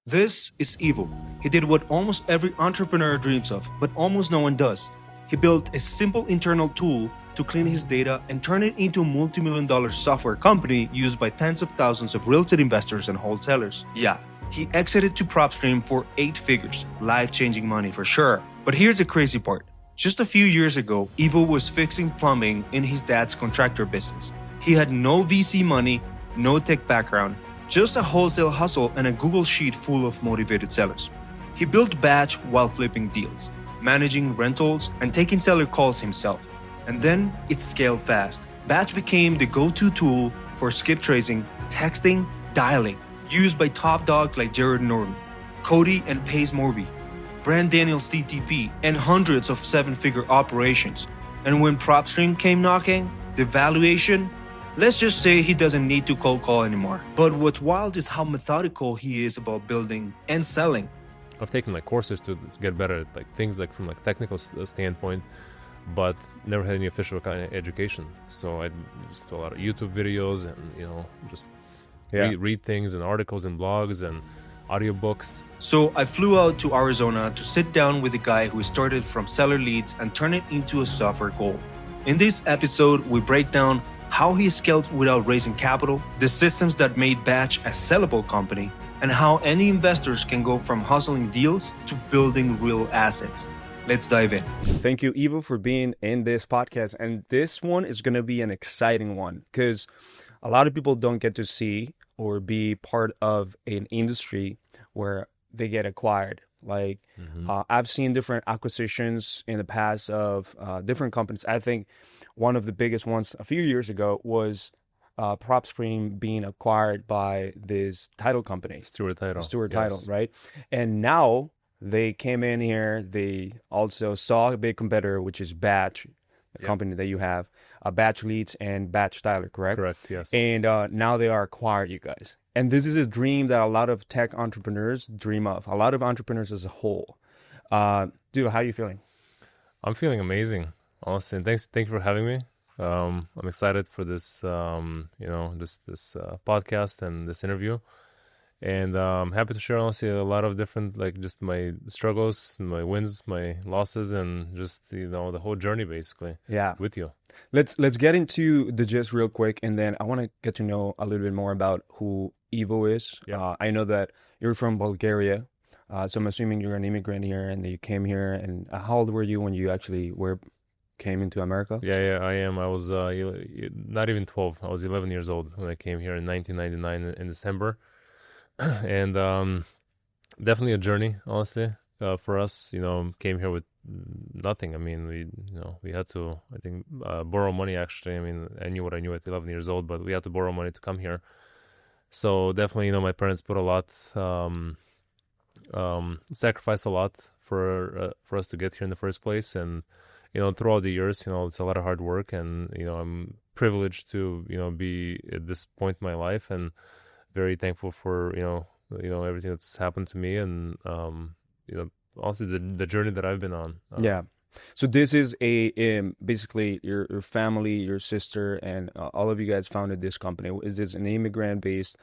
This is Evo. He did what almost every entrepreneur dreams of, but almost no one does. He built a simple internal tool to clean his data and turn it into a multi-million dollar software company used by tens of thousands of real estate investors and wholesalers. Yeah, he exited to PropStream for 8 figures, life-changing money for sure. But here's the crazy part. Just a few years ago, Evo was fixing plumbing in his dad's contractor business. He had no VC money, no tech background, just a wholesale hustle and a Google Sheet full of motivated sellers. He built Batch while flipping deals, managing rentals and taking seller calls himself. And then it scaled fast. Batch became the go-to tool for skip tracing, texting, dialing, used by top dogs like Jared Norton, Cody and Pace Morby, Brand Daniels TTP, and hundreds of seven-figure operations. And when PropStream came knocking, the valuation, let's just say he doesn't need to cold call anymore. But what's wild is how methodical he is about building and selling. I've taken like courses to get better at like things like from like technical standpoint, but never had any official kind of education. So I just do a lot of YouTube videos and just read things and articles and blogs and audiobooks. So I flew out to Arizona to sit down with a guy who started from seller leads and turned it into a software goal. In this episode, we break down how he scaled without raising capital, the systems that made Batch a sellable company, and how any investors can go from hustling deals to building real assets. Let's dive in. Thank you, Evo, for being in this podcast. And this one is going to be an exciting one because a lot of people don't get to see or be part of an industry where they get acquired. Like I've seen different acquisitions in the past of different companies. I think one of the biggest ones a few years ago was PropStream being acquired by this title company. Stewart Title, right? And now they came in here. They also saw a big competitor, which is Batch, the company that you have, Batch Leads and Batch Tyler, correct? Correct, yes. And now they are acquired, you guys. And this is a dream that a lot of tech entrepreneurs dream of, a lot of entrepreneurs as a whole. Dude, how are you feeling? I'm feeling amazing, honestly. And thank you for having me. I'm excited for this, this podcast and this interview. And I'm happy to share, honestly, a lot of different, like just my struggles, my wins, my losses, and just, the whole journey, basically, with you. Let's get into the gist real quick, and then I want to get to know a little bit more about who Evo is. Yeah. I know that you're from Bulgaria, so I'm assuming you're an immigrant here, and that you came here. And how old were you when you actually came into America? Yeah, I am. I was not even 12. I was 11 years old when I came here in 1999 in December. And definitely a journey, honestly, for us. Came here with nothing. I mean, we had to, I think, borrow money. Actually, I mean, I knew what I knew at 11 years old, but we had to borrow money to come here. So definitely, my parents put a lot, sacrificed a lot for us to get here in the first place. And throughout the years, it's a lot of hard work, and I'm privileged to be at this point in my life, and very thankful for everything that's happened to me, and also the journey that I've been on. So this is basically your family, your sister, and all of you guys founded this company. Is this an immigrant-based,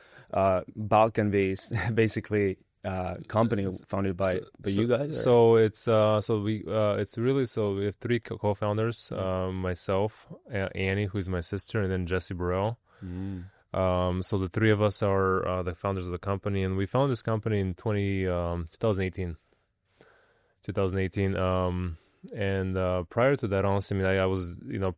Balkan-based, basically company founded by you guys? Or? So it's we have three co-founders, myself, Annie, who's my sister, and then Jesse Burrell. So the three of us are the founders of the company, and we founded this company in 2018. And prior to that, honestly, I was,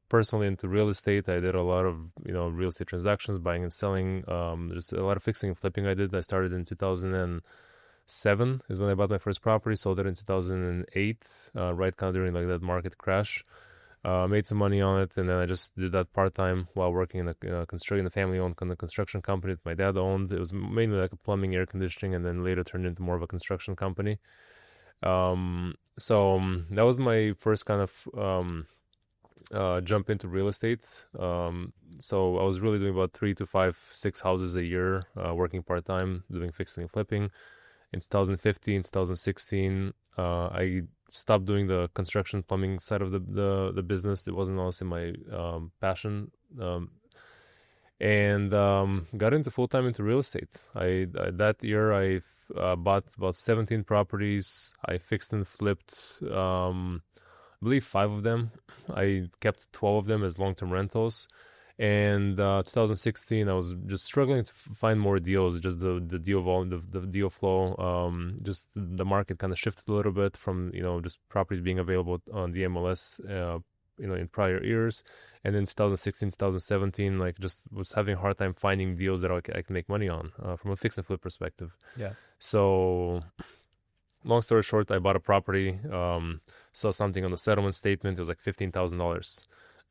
personally into real estate. I did a lot of, real estate transactions, buying and selling, just a lot of fixing and flipping I did. I started in 2007 is when I bought my first property, sold it in 2008, right kind of during like that market crash. Made some money on it, and then I just did that part-time while working in the family-owned construction company that my dad owned. It was mainly like a plumbing, air conditioning, and then later turned into more of a construction company. So that was my first kind of jump into real estate. So I was really doing about 3 to 5, 6 houses a year, working part-time, doing fixing and flipping. In 2015, 2016, I stopped doing the construction plumbing side of the business. It wasn't honestly my passion, and got into full-time into real estate. That year I bought about 17 properties. I fixed and flipped, I believe 5 of them. I kept 12 of them as long-term rentals. And 2016, I was just struggling to find more deals. Just the deal volume, the deal flow. Just the market kind of shifted a little bit from just properties being available on the MLS. In prior years, and then 2016, 2017, like just was having a hard time finding deals that I can make money on from a fix and flip perspective. Yeah. So, long story short, I bought a property, saw something on the settlement statement. It was like $15,000.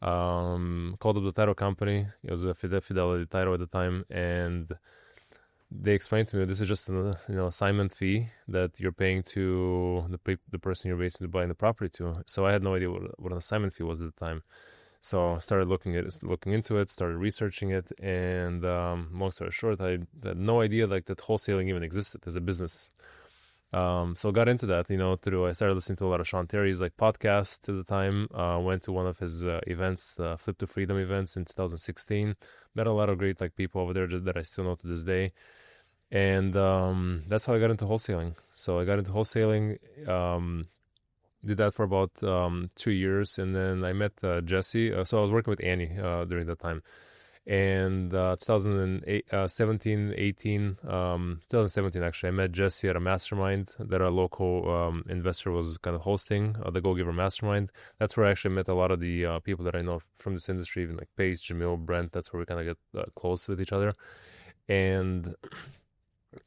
Called up the title company. It was a Fidelity title at the time, and they explained to me this is just an assignment fee that you're paying to the person you're basically buying the property to. So I had no idea what an assignment fee was at the time. So I started looking into it, started researching it, and long story short, I had no idea like that wholesaling even existed as a business. So got into that, I started listening to a lot of Sean Terry's like podcasts at the time. Went to one of his events, Flip to Freedom events in 2016. Met a lot of great like people over there that I still know to this day. And that's how I got into wholesaling. So I got into wholesaling, did that for about 2 years, and then I met Jesse. So I was working with Annie during that time. And 2017 actually, I met Jesse at a mastermind that a local investor was kind of hosting, the Go Giver Mastermind. That's where I actually met a lot of the people that I know from this industry, even like Pace, Jamil, Brent. That's where we kind of get close with each other. And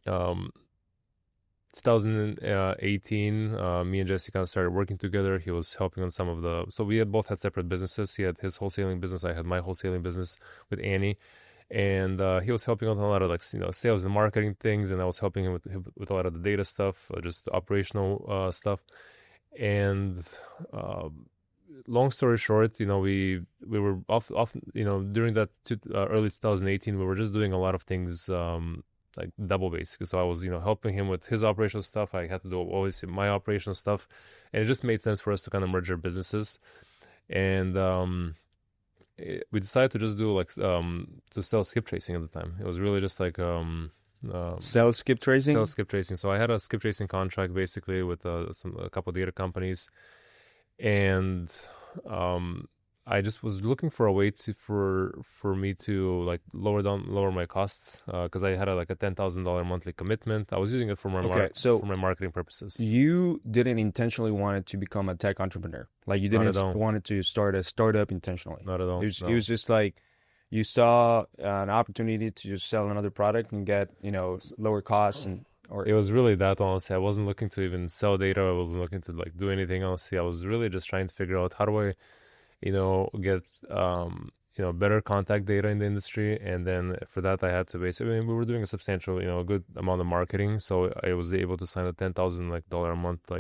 2018, me and Jesse kind of started working together. He was helping on some of so we both had separate businesses. He had his wholesaling business. I had my wholesaling business with Annie. And he was helping on a lot of like, sales and marketing things. And I was helping him with a lot of the data stuff, just the operational stuff. And long story short, we were off, during that early 2018, we were just doing a lot of things, like double basically. So I was, helping him with his operational stuff. I had to do always my operational stuff, and it just made sense for us to kind of merge our businesses. And we decided to just do like to sell skip tracing at the time. It was really just like sell skip tracing. Sell skip tracing. So I had a skip tracing contract basically with a couple of data companies, and I just was looking for a way for me to like lower my costs because I had a $10,000 monthly commitment. I was using it for my for my marketing purposes. You didn't intentionally want it to become a tech entrepreneur. Like you didn't want it to start a startup intentionally. Not at all. It was just like you saw an opportunity to just sell another product and get lower costs It was really that, honestly. I wasn't looking to even sell data. I wasn't looking to like do anything, honestly. I was really just trying to figure out how do I get better contact data in the industry. And then for that, I had to basically, we were doing a substantial, a good amount of marketing. So I was able to sign a $10,000 a month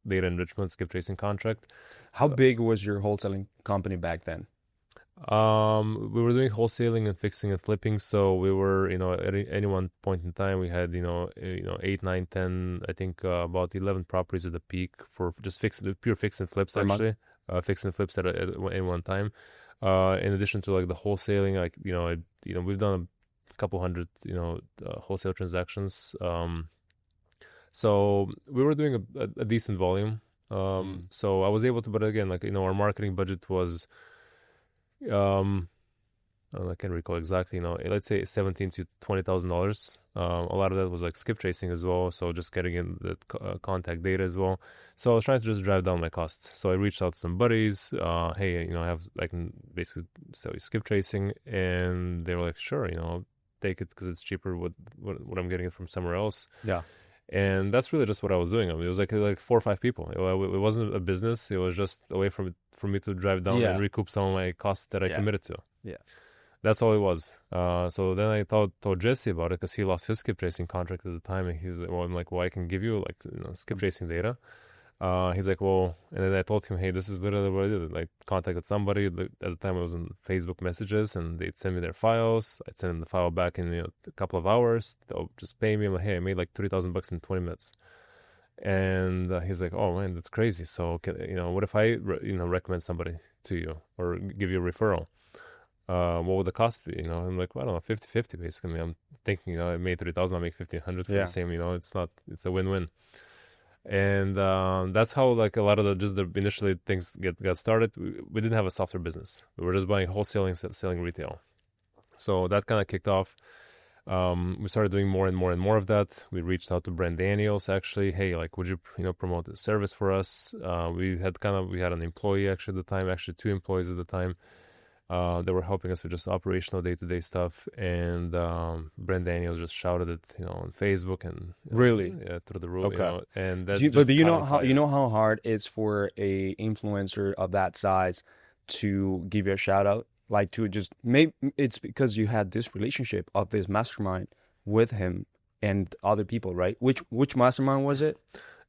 data enrichment skip tracing contract. How big was your wholesaling company back then? We were doing wholesaling and fixing and flipping. So we were, at any one point in time, we had, 8, 9, 10, I think about 11 properties at the peak for just pure fix and flips actually. Fix and flips at any one time. In addition to like the wholesaling, we've done a couple hundred, wholesale transactions. So we were doing a decent volume. So I was able to, but again, our marketing budget was, I can't recall exactly, let's say $17,000 to $20,000. A lot of that was like skip tracing as well, so just getting in the contact data as well. So I was trying to just drive down my costs. So I reached out to some buddies. Hey, I can basically sell you skip tracing, and they were like, sure, I'll take it because it's cheaper. What I'm getting it from somewhere else. Yeah. And that's really just what I was doing. I mean, it was like 4 or 5 people. It wasn't a business. It was just a way for me to drive down and recoup some of my costs that I committed to. Yeah. That's all it was. So then I told Jesse about it because he lost his skip tracing contract at the time, and he's like, "Well, I'm like, well, I can give you skip tracing data." He's like, "Well," and then I told him, "Hey, this is literally what I did. I contacted somebody at the time. It was on Facebook messages, and they'd send me their files. I'd send them the file back in a couple of hours. They'll just pay me. I'm like, hey, I made like $3,000 in 20 minutes." And he's like, "Oh man, that's crazy. So what if I recommend somebody to you or give you a referral?" what would the cost be? I'm like, well, I don't know, 50-50 basically. I mean, I'm thinking, I made 3,000, I'll make 1,500 for Yeah. the same, it's a win-win. And that's how like a lot of the initially things got started. We didn't have a software business. We were just buying wholesaling, selling retail. So that kind of kicked off. We started doing more and more and more of that. We reached out to Brand Daniels actually. Hey, like, would you promote this service for us? We had an employee actually at the time, actually 2 employees at the time. They were helping us with just operational day-to-day stuff, and Brand Daniels just shouted it, on Facebook and Really? through the roof. Okay. And that But do you caught know on how fire. hard it's for a influencer of that size to give you a shout out? Like to just maybe it's because you had this relationship of this mastermind with him and other people, right? Which mastermind was it?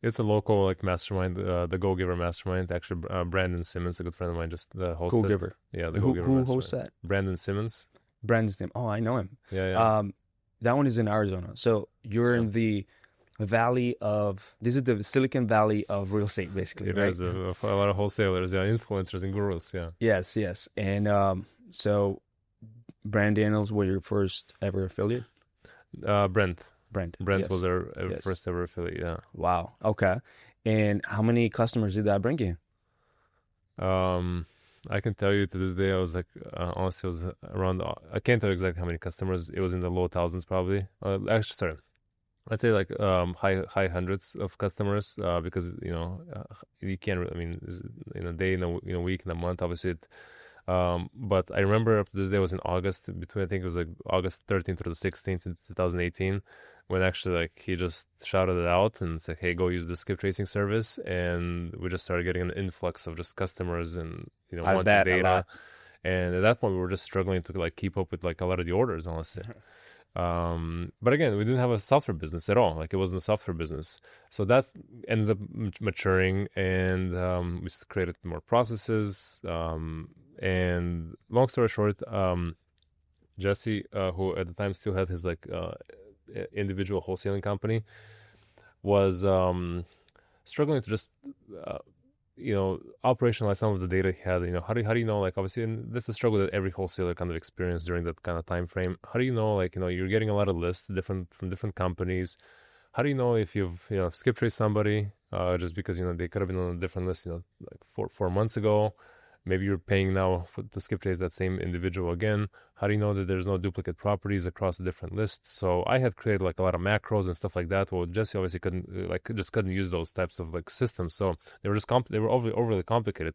It's a local like mastermind, the Go Giver mastermind. Actually, Brandon Simmons, a good friend of mine, just hosted. Go Giver. Yeah, the Who Go Giver who mastermind. hosts that? Brandon Simmons. Brandon's name. Oh, I know him. Yeah. That one is in Arizona. So you're in the valley of this is the Silicon Valley of real estate, basically, It right? has a lot of wholesalers, influencers and gurus, yeah. Yes. And so Brand Daniels was your first ever affiliate? Brent Yes. was our Yes. first ever affiliate, yeah. Wow. Okay. And how many customers did that bring you? I can tell you to this day, I was like, honestly, it was around, I can't tell you exactly how many customers. It was in the low thousands probably. Actually, sorry. I'd say like high hundreds of customers because, you can't really, I mean, in a day, in a week, in a month, obviously. But I remember up to this day was in August, I think it was like August 13th to the 16th in 2018, when actually like he just shouted it out and said, hey, go use the skip tracing service. And we just started getting an influx of just customers and, I wanting bet a data. lot. And at that point, we were just struggling to like keep up with like a lot of the orders, honestly. But again, we didn't have a software business at all. Like it wasn't a software business. So that ended up maturing, and we created more processes. And long story short, Jesse, who at the time still had his like individual wholesaling company, was struggling to just operationalize some of the data he had. How do you know, like, obviously, and that's a struggle that every wholesaler kind of experienced during that kind of time frame. How do you know, like, you're getting a lot of lists from different companies? How do you know if you've skip traced somebody just because they could have been on a different list like 4 months ago? Maybe you're paying now to skip trace that same individual again. How do you know that there's no duplicate properties across the different lists? So I had created like a lot of macros and stuff like that. Well, Jesse obviously couldn't use those types of like systems. So they were they were overly complicated.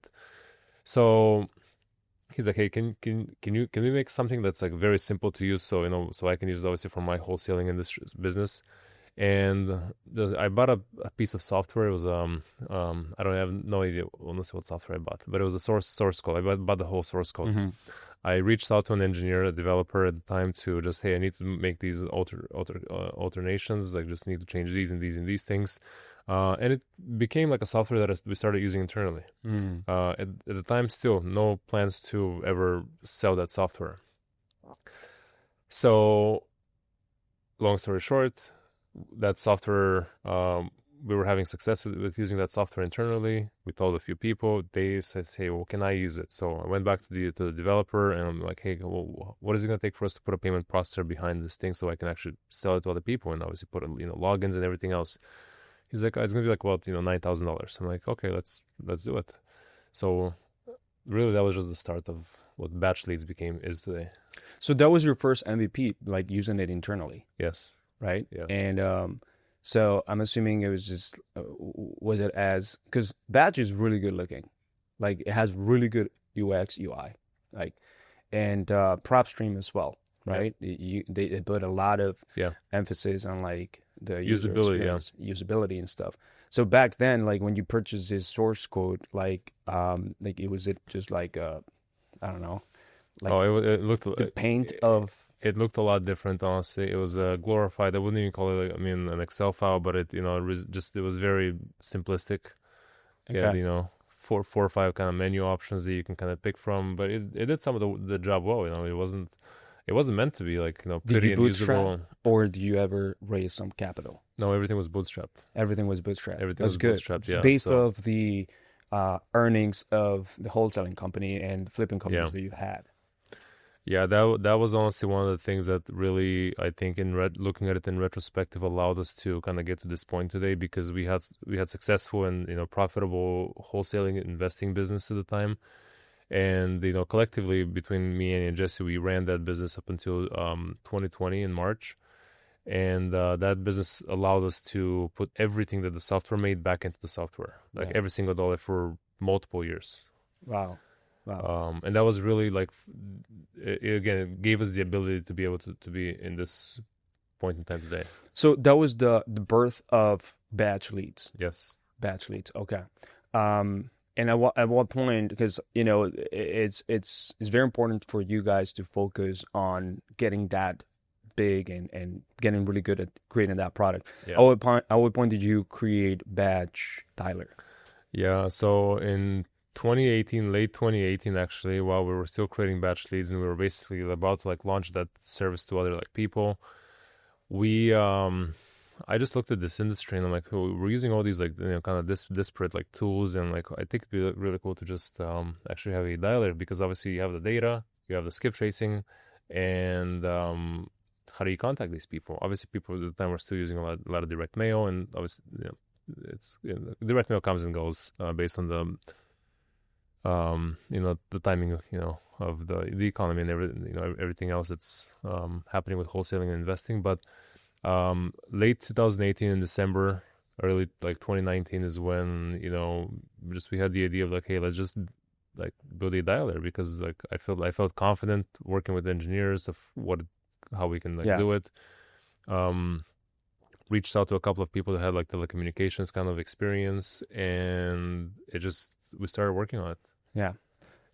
So he's like, hey, can we make something that's like very simple to use? So so I can use it obviously for my wholesaling industry business. And I bought a piece of software. It was I have no idea, honestly, what software I bought, but it was a source code. I bought the whole source code. Mm-hmm. I reached out to an engineer, a developer at the time, to just, hey, I need to make these alternations. I just need to change these and these and these things, and it became like a software that we started using internally. Mm. At the time, still no plans to ever sell that software. So, long story short, that software, we were having success with using that software internally. We told a few people. They said, hey, well, can I use it? So I went back to the developer and I'm like, hey, well, what is it going to take for us to put a payment processor behind this thing so I can actually sell it to other people and obviously put logins and everything else? He's like, it's going to be like about $9,000. I'm like, okay, let's do it. So really, that was just the start of what Batch Leads is today. So that was your first MVP, like using it internally, Yes. right? Yeah. And so I'm assuming it was just was it as because Batch is really good looking, like it has really good UX UI, like and PropStream as well, right? They put a lot of emphasis on like the user experience, usability and stuff. So back then, like when you purchased this source code, like it just like I don't know, like it looked the paint of. It looked a lot different, honestly. It was glorified. I wouldn't even call it, an Excel file, but it was very simplistic. Okay. It had, 4 or 5 kind of menu options that you can kind of pick from, but it did some of the job well. It wasn't meant to be like, pretty and usable. Or do you ever raise some capital? No, everything was bootstrapped. Everything was bootstrapped. Everything That's was good. bootstrapped, yeah. Based off the earnings of the wholesaling company and flipping companies that you had. Yeah, that was honestly one of the things that really, I think, looking at it in retrospective, allowed us to kind of get to this point today, because we had successful and profitable wholesaling and investing business at the time, and collectively between me and Jesse, we ran that business up until 2020 in March, and that business allowed us to put everything that the software made back into the software, like Yeah. every single dollar for multiple years. Wow. Wow. And that was really like, again, it gave us the ability to be able to be in this point in time today. So that was the birth of batch leads. Yes. Batch leads. Okay. And at what point? Because it's very important for you guys to focus on getting that big and getting really good at creating that product. Yeah. At what point did you create Batch Dialer? Yeah. So in 2018, late 2018, actually, while we were still creating batch leads and we were basically about to like launch that service to other like people, I just looked at this industry and I'm like, oh, we're using all these like kind of disparate like tools, and like I think it'd be really cool to just actually have a dialer, because obviously you have the data, you have the skip tracing, and how do you contact these people? Obviously, people at the time were still using a lot of direct mail, and obviously it's direct mail comes and goes based on the the timing of the economy and everything else that's happening with wholesaling and investing. But late 2018 in December, early like 2019 is when just we had the idea of like, hey, let's just like build a dialer, because like I felt confident working with engineers of how we can like do it. Reached out to a couple of people that had like telecommunications kind of experience, and we started working on it. Yeah.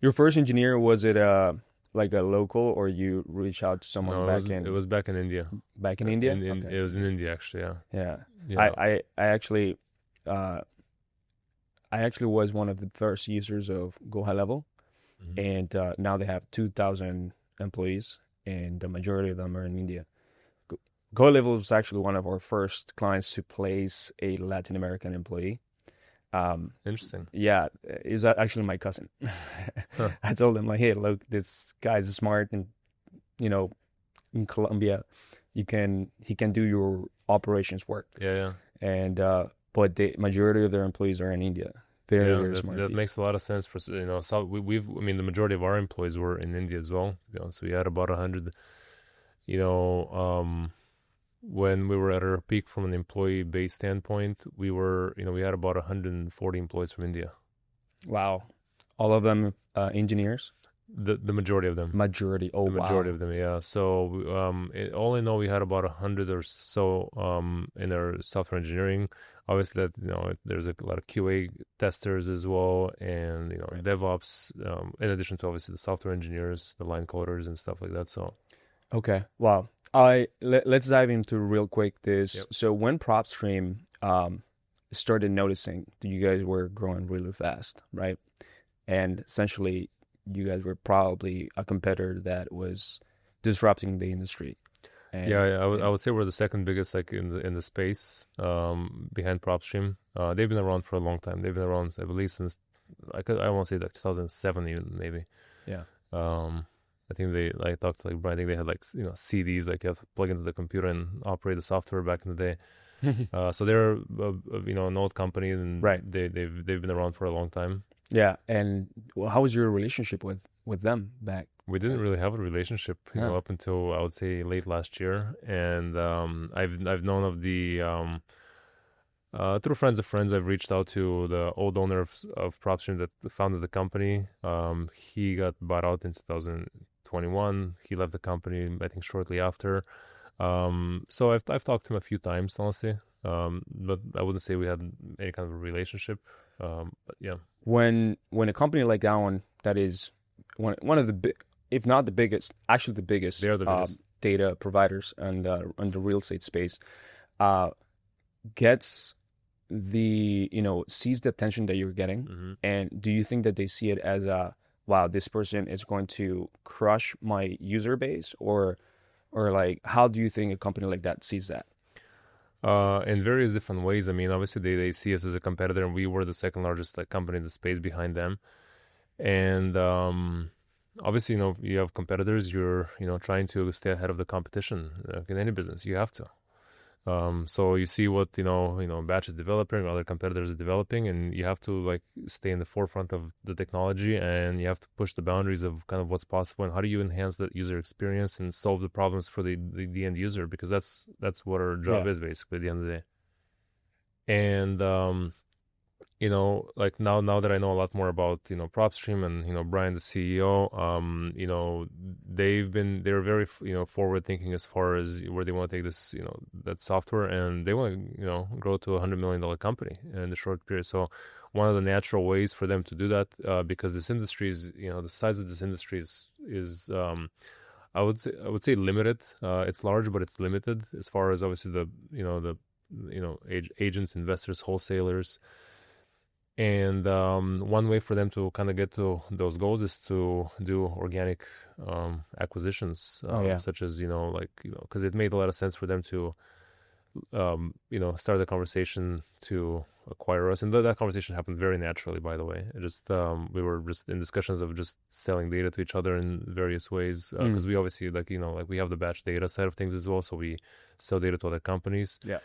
Your first engineer, was it like a local, or you reach out to someone it was back in India. Back in India? It was in India, actually. Yeah. Yeah. I actually was one of the first users of Go High Level, and now they have 2,000 employees, and the majority of them are in India. Go High Level was actually one of our first clients to place a Latin American employee. Interesting. Yeah, it was actually my cousin. Huh. I told him like, hey, look, this guy's smart, and in Colombia, he can do your operations work. Yeah. And but the majority of their employees are in India. Very smart. That makes a lot of sense for So the majority of our employees were in India as well. So we had about 100. When we were at our peak from an employee base standpoint, we had about 140 employees from India. Wow. All of them engineers? The majority of them. Majority. Oh, the majority of them, yeah. So all in all, we had about 100 or so in our software engineering. Obviously, that there's a lot of QA testers as well, and DevOps. In addition to obviously the software engineers, the line coders, and stuff like that. So. Okay. Wow. Let's dive into real quick this. Yep. So when PropStream started noticing that you guys were growing really fast, right? And essentially, you guys were probably a competitor that was disrupting the industry. And, I would say we're the second biggest like in the space behind PropStream. They've been around for a long time. They've been around, I believe, since I want to say like 2007 even, maybe. Yeah. I think I talked to like Brian. I think they had like CDs, like you have to plug into the computer and operate the software back in the day. So they're an old company, and right. They've been around for a long time. Yeah. And how was your relationship with them back? We didn't really have a relationship, up until I would say late last year, and I've known of the through friends of friends. I've reached out to the old owner of PropStream that founded the company. He got bought out in 2021. He left the company, I think, shortly after. So I've talked to him a few times, honestly, but I wouldn't say we had any kind of a relationship. But yeah. When a company like that one, that is one of the if not the biggest, actually the biggest, they're the biggest data providers on the real estate space, gets the sees the attention that you're getting, and do you think that they see it as wow, this person is going to crush my user base, or like, how do you think a company like that sees that? In various different ways. I mean, obviously they see us as a competitor, and we were the second largest company in the space behind them. And obviously, you have competitors. You're, trying to stay ahead of the competition. In any business, you have to. So you see what Batch is developing, other competitors are developing, and you have to like stay in the forefront of the technology, and you have to push the boundaries of kind of what's possible and how do you enhance that user experience and solve the problems for the end user, because that's what our job is basically at the end of the day. And like now that I know a lot more about, PropStream and, Brian, the CEO, they're very, forward thinking as far as where they want to take this, that software, and they want to, grow to $100 million company in a short period. So one of the natural ways for them to do that, because this industry is, the size of this industry is I would say limited. It's large, but it's limited as far as obviously the agents, investors, wholesalers. And one way for them to kind of get to those goals is to do organic acquisitions, such as because it made a lot of sense for them to start the conversation to acquire us, and that conversation happened very naturally. By the way, we were just in discussions of just selling data to each other in various ways, because we obviously we have the batch data side of things as well, so we sell data to other companies. Yeah.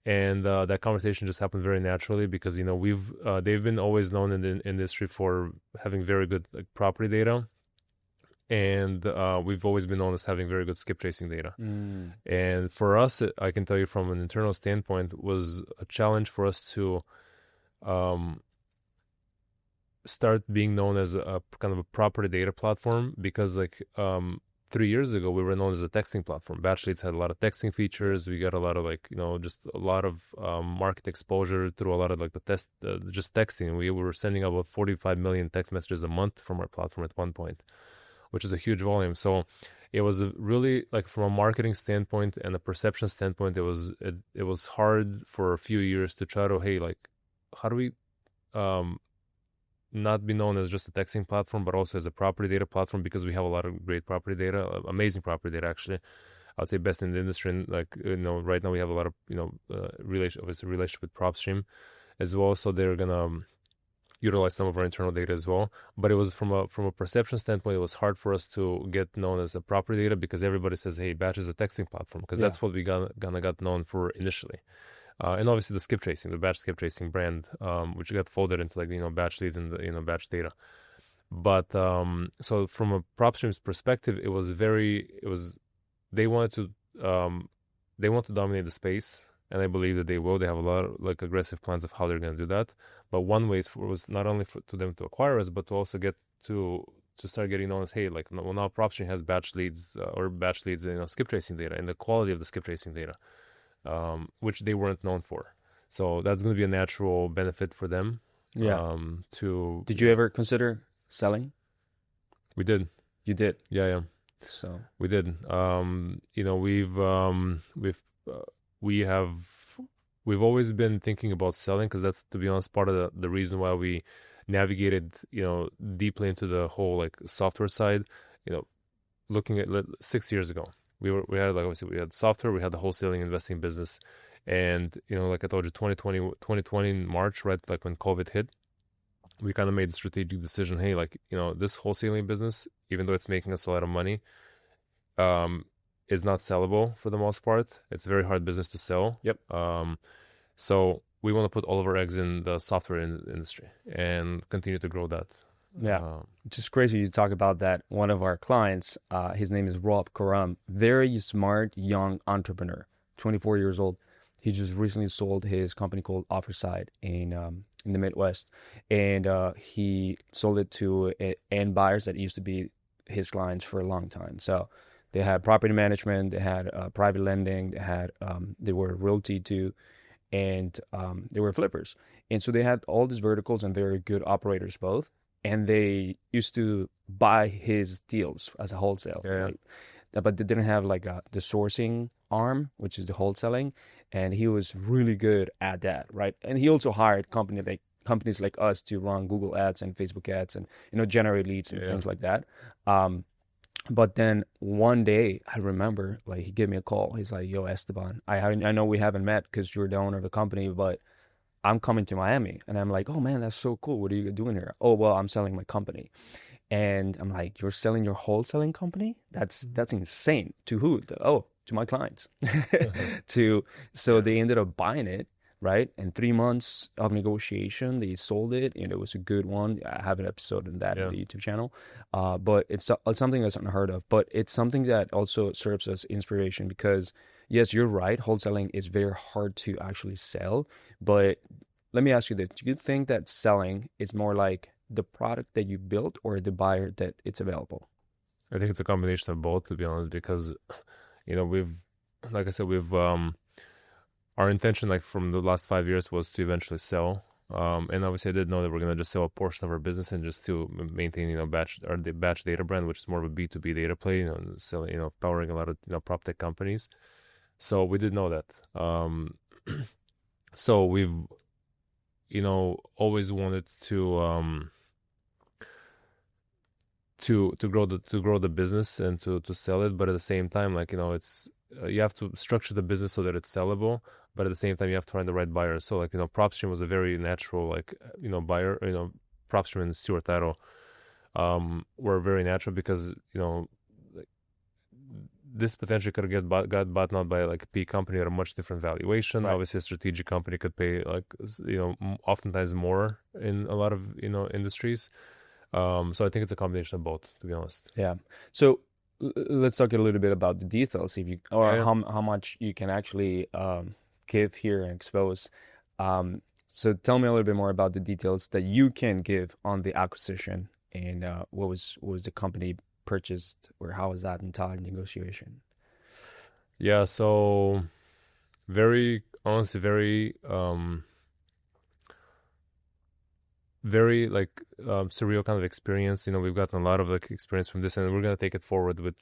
And that conversation just happened very naturally because they've been always known in the industry for having very good property data, and we've always been known as having very good skip tracing data. And for us, I can tell you from an internal standpoint, was a challenge for us to start being known as a kind of a property data platform, because 3 years ago, we were known as a texting platform. Batch Leads had a lot of texting features. We got a lot of just a lot of market exposure through a lot of just texting. We were sending about 45 million text messages a month from our platform at one point, which is a huge volume. So it was really from a marketing standpoint and a perception standpoint, it was hard for a few years to try to, how do we not be known as just a texting platform, but also as a property data platform, because we have a lot of great property data, amazing property data, actually. I'd say best in the industry. And right now we have a lot of, relationship with PropStream as well. So they're going to utilize some of our internal data as well. But it was from a perception standpoint, it was hard for us to get known as a property data, because everybody says, hey, Batch is a texting platform, because that's what we got known for initially. And obviously the batch skip tracing brand, which got folded into Batch Leads and batch data. But so from a PropStream's perspective, they wanted to dominate the space, and I believe that they will. They have a lot of aggressive plans of how they're going to do that. But one way was not only to them to acquire us, but to also get to start getting known as, hey, now PropStream has Batch Leads skip tracing data, and the quality of the skip tracing data, which they weren't known for. So that's going to be a natural benefit for them. Yeah. Did you ever consider selling? We did. You did? Yeah. So we did. We've always been thinking about selling, because that's, to be honest, part of the reason why we navigated, deeply into the whole software side. Looking at 6 years ago, we had obviously we had software, we had the wholesaling investing business, and like I told you, 2020 in March, right, when COVID hit, we kind of made the strategic decision, hey, this wholesaling business, even though it's making us a lot of money, is not sellable for the most part. It's a very hard business to sell. Yep. So we want to put all of our eggs in the software industry and continue to grow that. Yeah, it's just crazy you talk about that. One of our clients, his name is Rob Karam, very smart young entrepreneur, 24 years old. He just recently sold his company called OfferSide in the Midwest, and he sold it to end buyers that used to be his clients for a long time. So they had property management, they had private lending, they were realty too, and they were flippers. And so they had all these verticals and very good operators both. And they used to buy his deals as a wholesale. Yeah. Right? But they didn't have the sourcing arm, which is the wholesaling. And he was really good at that, right? And he also hired companies like us to run Google ads and Facebook ads and, generate leads and things like that. But then one day, I remember, he gave me a call. He's like, yo, Esteban, I know we haven't met because you're the owner of the company, but I'm coming to Miami. And I'm like, oh man, that's so cool. What are you doing here? Oh, well, I'm selling my company. And I'm like, you're selling your wholesaling company? That's insane. To who? Oh, to my clients. To so Yeah. they ended up buying it, right? And 3 months of negotiation, they sold it, and it was a good one. I have an episode on that on Yeah. the YouTube channel. But it's something that's unheard of. But it's something that also serves as inspiration because yes, you're right. Wholesaling is very hard to actually sell. But let me ask you this: do you think that selling is more like the product that you built or the buyer that it's available? I think it's a combination of both, to be honest, because we've, like I said, we've our intention, like from the last 5 years, was to eventually sell. And obviously, I did know that we're gonna just sell a portion of our business and just to maintain, batch or the batch data brand, which is more of a B2B data play, selling, powering a lot of prop tech companies. So we did know that. So we've, always wanted to grow the business and to sell it, but at the same time, like it's you have to structure the business so that it's sellable, but at the same time you have to find the right buyer. So like PropStream was a very natural like buyer. PropStream and Stuart Title were very natural because like, this potentially could have got bought out by like a P company at a much different valuation. Right. Obviously, a strategic company could pay like oftentimes more in a lot of industries. So I think it's a combination of both, to be honest. Yeah. So let's talk a little bit about the details, if you or Yeah. how much you can actually give here and expose. So tell me a little bit more about the details that you can give on the acquisition and what was the company purchased or how was that entire negotiation? Yeah, so very honestly, very like surreal kind of experience. We've gotten a lot of like experience from this, and we're gonna take it forward with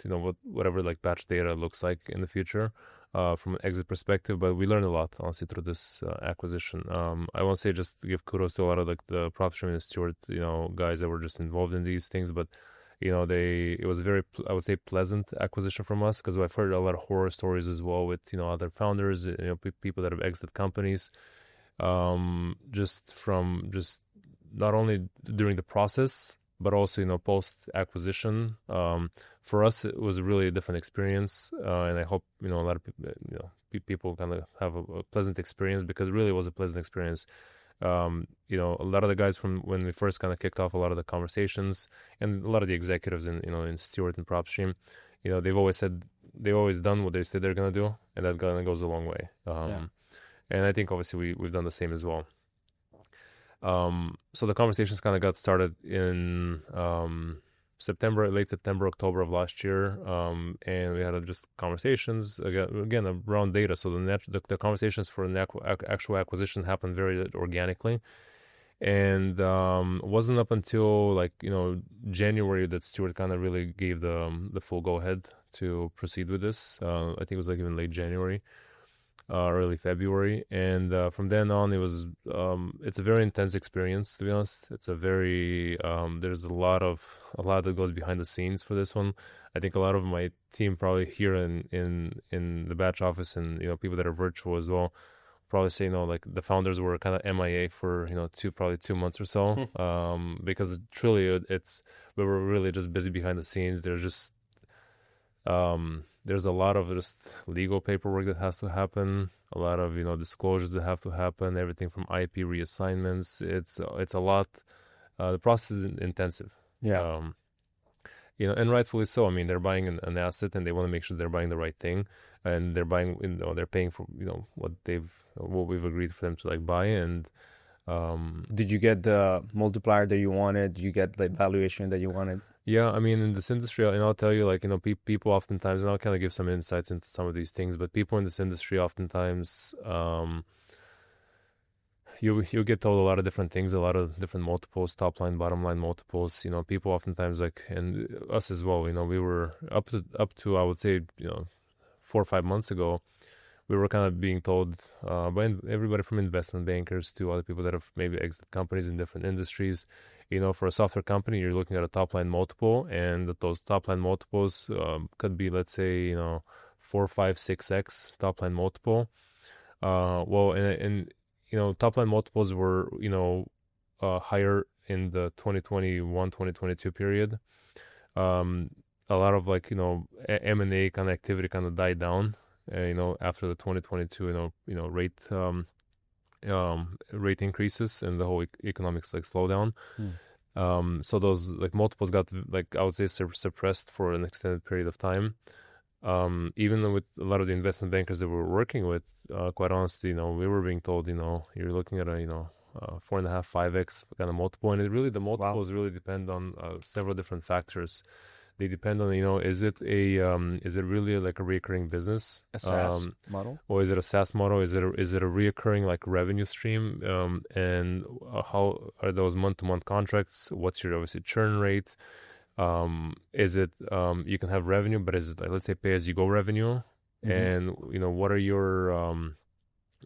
whatever like batch data looks like in the future, from an exit perspective. But we learned a lot honestly through this acquisition. I won't say just give kudos to a lot of like the PropStream and Stewart, guys that were just involved in these things, but it was a very I would say pleasant acquisition from us because I've heard a lot of horror stories as well with other founders, people that have exited companies, just not only during the process but also post acquisition. For us it was a really different experience, and I hope a lot of people kind of have a pleasant experience, because it really was a pleasant experience. A lot of the guys from when we first kind of kicked off a lot of the conversations, and a lot of the executives in Stewart and PropStream, they've always done what they said they're gonna do, and that kind of goes a long way. And I think obviously we've done the same as well. So the conversations kind of got started in late September, October of last year, and we had just conversations again around data. So the conversations for an actual acquisition happened very organically, and wasn't up until like January that Stuart kind of really gave the full go ahead to proceed with this. I think it was like even late January, early February, and from then on it's a very intense experience, to be honest. It's a very there's a lot that goes behind the scenes for this one. I think a lot of my team probably here in the batch office, and people that are virtual as well, probably say like the founders were kind of MIA for probably 2 months or so, because truly we were really just busy behind the scenes. There's a lot of just legal paperwork that has to happen, a lot of disclosures that have to happen, everything from IP reassignments. It's a lot. The process is intensive. Yeah. And rightfully so. I mean, they're buying an asset, and they want to make sure they're buying the right thing, and they're paying for what we've agreed for them to like buy. And Did you get the multiplier that you wanted? Did you get the valuation that you wanted? yeah, I mean, in this industry, and I'll tell you, like, people oftentimes, and I'll kind of give some insights into some of these things, but people in this industry oftentimes, you get told a lot of different things, a lot of different multiples, top line, bottom line multiples. People oftentimes, like, and us as well, we were up to I would say, 4 or 5 months ago, we were kind of being told by everybody from investment bankers to other people that have maybe exited companies in different industries. For a software company, you're looking at a top line multiple, and those top line multiples could be, let's say, 4, 5, 6x top line multiple. Well, and top line multiples were higher in the 2021-2022 period. A lot of like, M&A kind of activity kind of died down, after the 2022, rate increases and the whole economics like slowdown. So those like multiples got like, I would say, suppressed for an extended period of time. Even with a lot of the investment bankers that we were working with, quite honestly, we were being told, you're looking at a, 4.5, 5x kind of multiple, and the multiples really depend on several different factors. They depend on, is it really like a recurring business, a SaaS model, or is it a SaaS model? Is it a reoccurring like revenue stream? And how are those month-to-month contracts? What's your obviously churn rate? Is it you can have revenue, but is it like, let's say, pay-as-you-go revenue? And what are your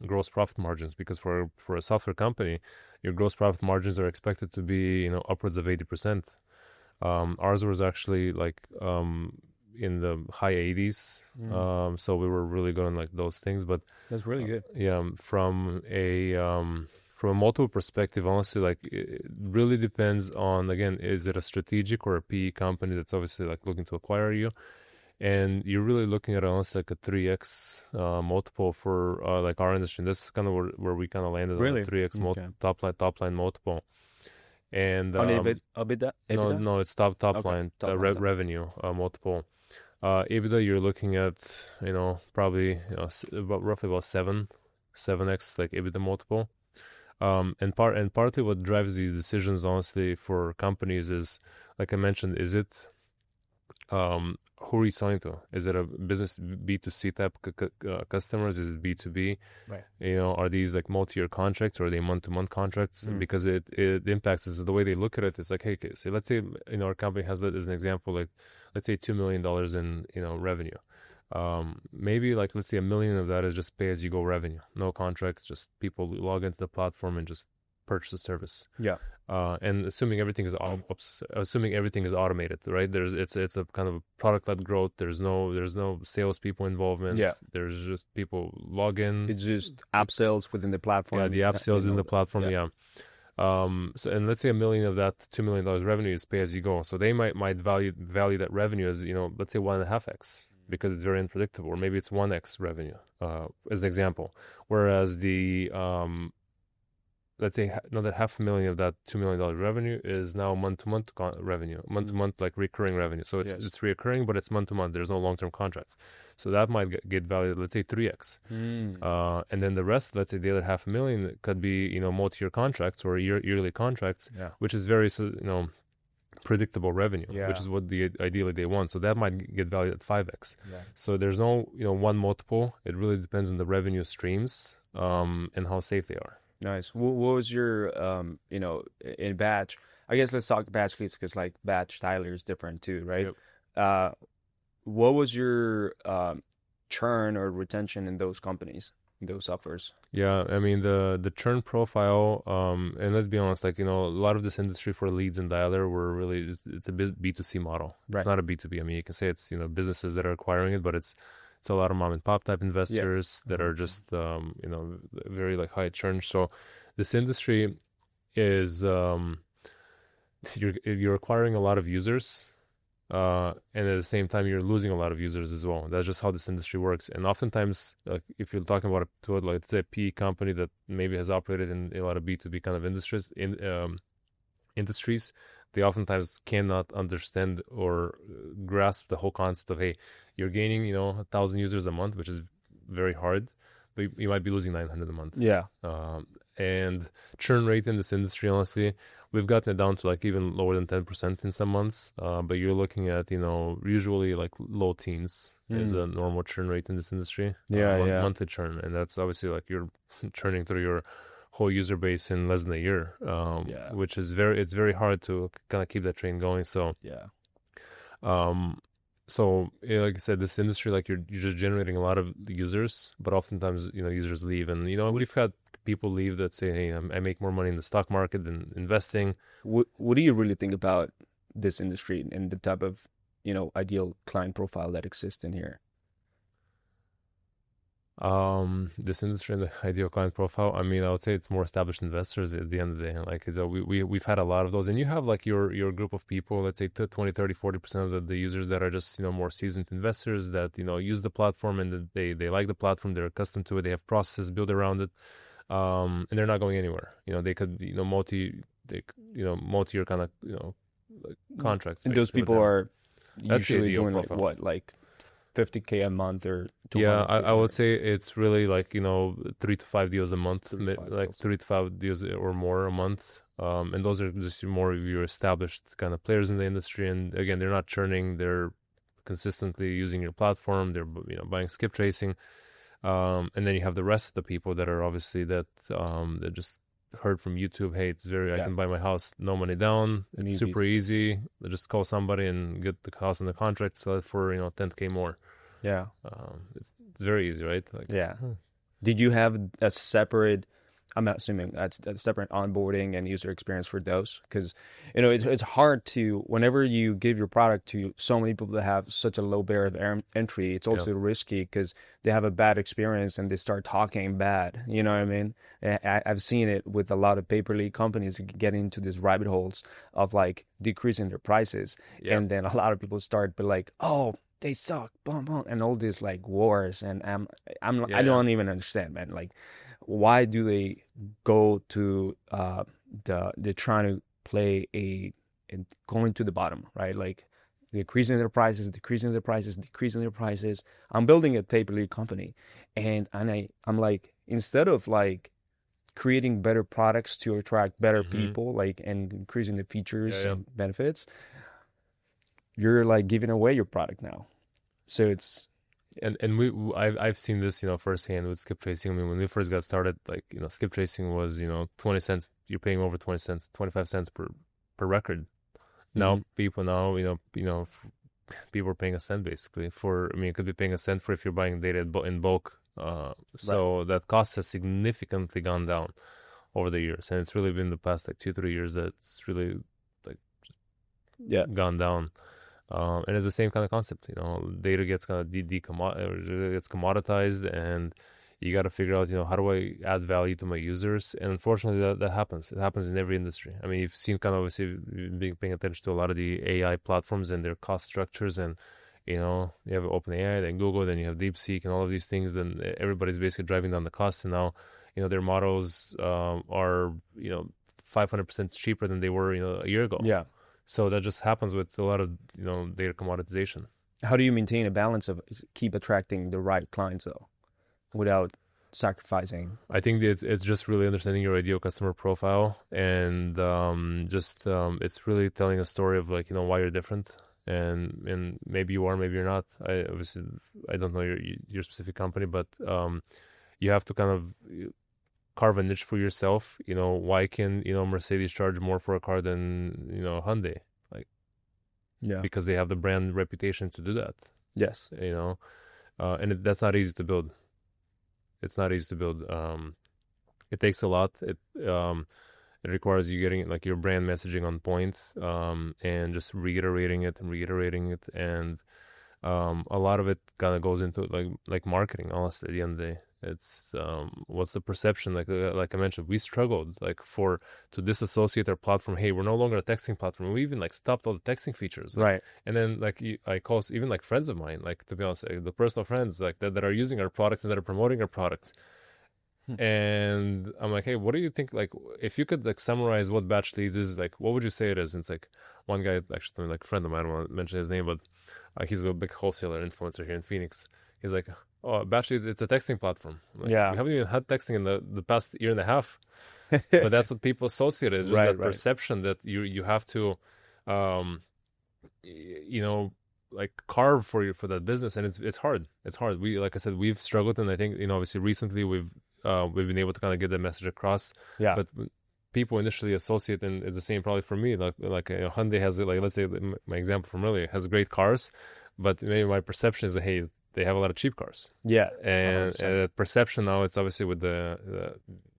gross profit margins? Because for a software company, your gross profit margins are expected to be upwards of 80%. Ours was actually like in the high 80s. So we were really good on like those things. But that's really good. Yeah, from a multiple perspective, honestly, like it really depends on, again, is it a strategic or a PE company that's obviously like looking to acquire you? And you're really looking at almost like a 3x multiple for like our industry. And that's kind of where we kind of landed on a 3x top line multiple. And on EBITDA? No, it's top line revenue multiple. EBITDA, you're looking at probably roughly about 7x like EBITDA multiple. And partly what drives these decisions, honestly, for companies is, like I mentioned, is it who are you selling to? Is it a business B2C type customers? Is it B2B? Right. Are these like multi-year contracts, or are they month-to-month contracts? Because it impacts is the way they look at it. It's like, hey, so let's say our company has that as an example, like let's say $2 million in revenue. Maybe like let's say $1 million of that is just pay-as-you-go revenue, no contracts, just people log into the platform and just purchase the service. Yeah. And assuming everything is automated, right? It's a kind of a product-led growth. There's no salespeople involvement. Yeah. There's just people log in. It's just app sales within the platform. Yeah, the app sales in the platform. Yeah. So, and let's say $1 million of that $2 million revenue is pay as you go. So they might value that revenue as let's say 1.5x, because it's very unpredictable, or maybe it's 1x revenue, as an example. Whereas the let's say another $500,000 of that $2 million revenue is now month-to-month revenue, month-to-month like recurring revenue. So it's recurring, but it's month-to-month. There's no long-term contracts. So that might get valued, let's say 3x. And then the rest, let's say the other $500,000 could be, multi-year contracts or yearly contracts, which is very, predictable revenue, which is what ideally they want. So that might get valued at 5x. So there's no, one multiple. It really depends on the revenue streams and how safe they are. Nice. What was your, in batch? I guess let's talk batch leads, because like batch Tyler is different too, right? Yep. What was your churn or retention in those companies, in those softwares? Yeah, I mean the churn profile, and let's be honest, like a lot of this industry for leads and dialer were really it's a B2C model. It's not a B2B. I mean, you can say it's businesses that are acquiring it, but it's a lot of mom and pop type investors that are just very like high churn. So this industry is you're acquiring a lot of users, and at the same time you're losing a lot of users as well. That's just how this industry works. And oftentimes, like if you're talking about let's say a PE company that maybe has operated in a lot of B2B kind of industries, they oftentimes cannot understand or grasp the whole concept of, hey, you're gaining 1,000 users a month, which is very hard, but you might be losing 900 a month. Yeah. And churn rate in this industry, honestly, we've gotten it down to like even lower than 10% in some months, but you're looking at usually like low teens is a normal churn rate in this industry. Monthly churn, and that's obviously like you're churning through your whole user base in less than a year, which is it's very hard to kind of keep that train going. So so like I said, this industry, like you're just generating a lot of users, but oftentimes users leave, and we've had people leave that say, hey, I make more money in the stock market than investing. What do you really think about this industry and the type of ideal client profile that exists in here? This industry and the ideal client profile. I mean, I would say it's more established investors at the end of the day. Like, we've had a lot of those, and you have like your group of people, let's say 20, 30, 40% of the users that are just, more seasoned investors that, use the platform and that they like the platform. They're accustomed to it. They have processes built around it. And they're not going anywhere. They could, multi-year kind of, like contracts. And those basically with people them. are That's the usually ideal doing like profile. what, like 50K a month or Yeah, 200K I would say it's really like 3 to 5 deals a month, 3 to 5 like deals. 3 to 5 deals or more a month. And those are just more of your established kind of players in the industry. And again, they're not churning; they're consistently using your platform. They're buying skip tracing. And then you have the rest of the people that are obviously that just heard from YouTube. Hey, I Yeah. can buy my house, no money down. It's Newbies. super easy. They just call somebody and get the house in the contract, sell it for 10K more. Yeah. It's very easy, right? Like, Yeah. Did you have a separate, I'm assuming that's a separate onboarding and user experience for those? Because, it's hard to, whenever you give your product to so many people that have such a low barrier of entry, it's also risky because they have a bad experience and they start talking bad. You know what I mean? I've seen it with a lot of pay-per-lead companies getting into these rabbit holes of like decreasing their prices. Yeah. And then a lot of people start be like, oh, they suck, boom, boom, and all these like wars, and I don't even understand, man. Like, why do they go to they're trying to play going to the bottom, right? Like decreasing their prices, decreasing their prices, decreasing their prices. I'm building a pay-per-lead company, and I'm like, instead of like creating better products to attract better people, like, and increasing the features and benefits, you're like giving away your product now. So it's and I've seen this firsthand with skip tracing. I mean, when we first got started, like skip tracing was 20 cents. You're paying over 20 cents, 25 cents per record. Now people people are paying a cent basically for. I mean, you could be paying a cent for if you're buying data in bulk. So that cost has significantly gone down over the years, and it's really been the past like 2-3 years that's really like gone down. And it's the same kind of concept, data gets kind of gets commoditized, and you got to figure out, how do I add value to my users? And unfortunately, that happens. It happens in every industry. I mean, you've seen kind of obviously paying attention to a lot of the AI platforms and their cost structures, and you have OpenAI, then Google, then you have DeepSeek, and all of these things. Then everybody's basically driving down the cost, and now their models are 500% cheaper than they were a year ago. Yeah. So that just happens with a lot of data commoditization. How do you maintain a balance of keep attracting the right clients though, without sacrificing? I think it's just really understanding your ideal customer profile, and it's really telling a story of like why you're different, and maybe you are, maybe you're not. I don't know your specific company, but you have to kind of carve a niche for yourself. Why can Mercedes charge more for a car than Hyundai? Like, because they have the brand reputation to do that. Yes. And that's not easy to build. It's not easy to build. It takes a lot. It requires you getting like your brand messaging on point, and just reiterating it, and a lot of it kind of goes into like marketing. Honestly, at the end of the day, it's what's the perception? Like I mentioned, we struggled to disassociate our platform. Hey, we're no longer a texting platform. We even like stopped all the texting features, right? And then I call even like friends of mine, like, to be honest, the personal friends like that are using our products and that are promoting our products. And I'm like, hey, what do you think? Like, if you could like summarize what batch leads is, like, what would you say it is? And it's like one guy, actually, like a friend of mine, I don't want to mention his name, but he's a big wholesaler influencer here in Phoenix. He's like, oh, batch leads, it's a texting platform. Like, we haven't even had texting in the past year and a half. But that's what people associate it. It's just that perception that you have to, like carve for that business, and it's hard. It's hard. We, like I said, we've struggled, and I think obviously recently we've been able to kind of get the message across. Yeah. But people initially associate, and it's the same probably for me. Like Hyundai has, like, let's say my example from earlier, has great cars, but maybe my perception is that, hey, they have a lot of cheap cars. Yeah. And perception now, it's obviously with the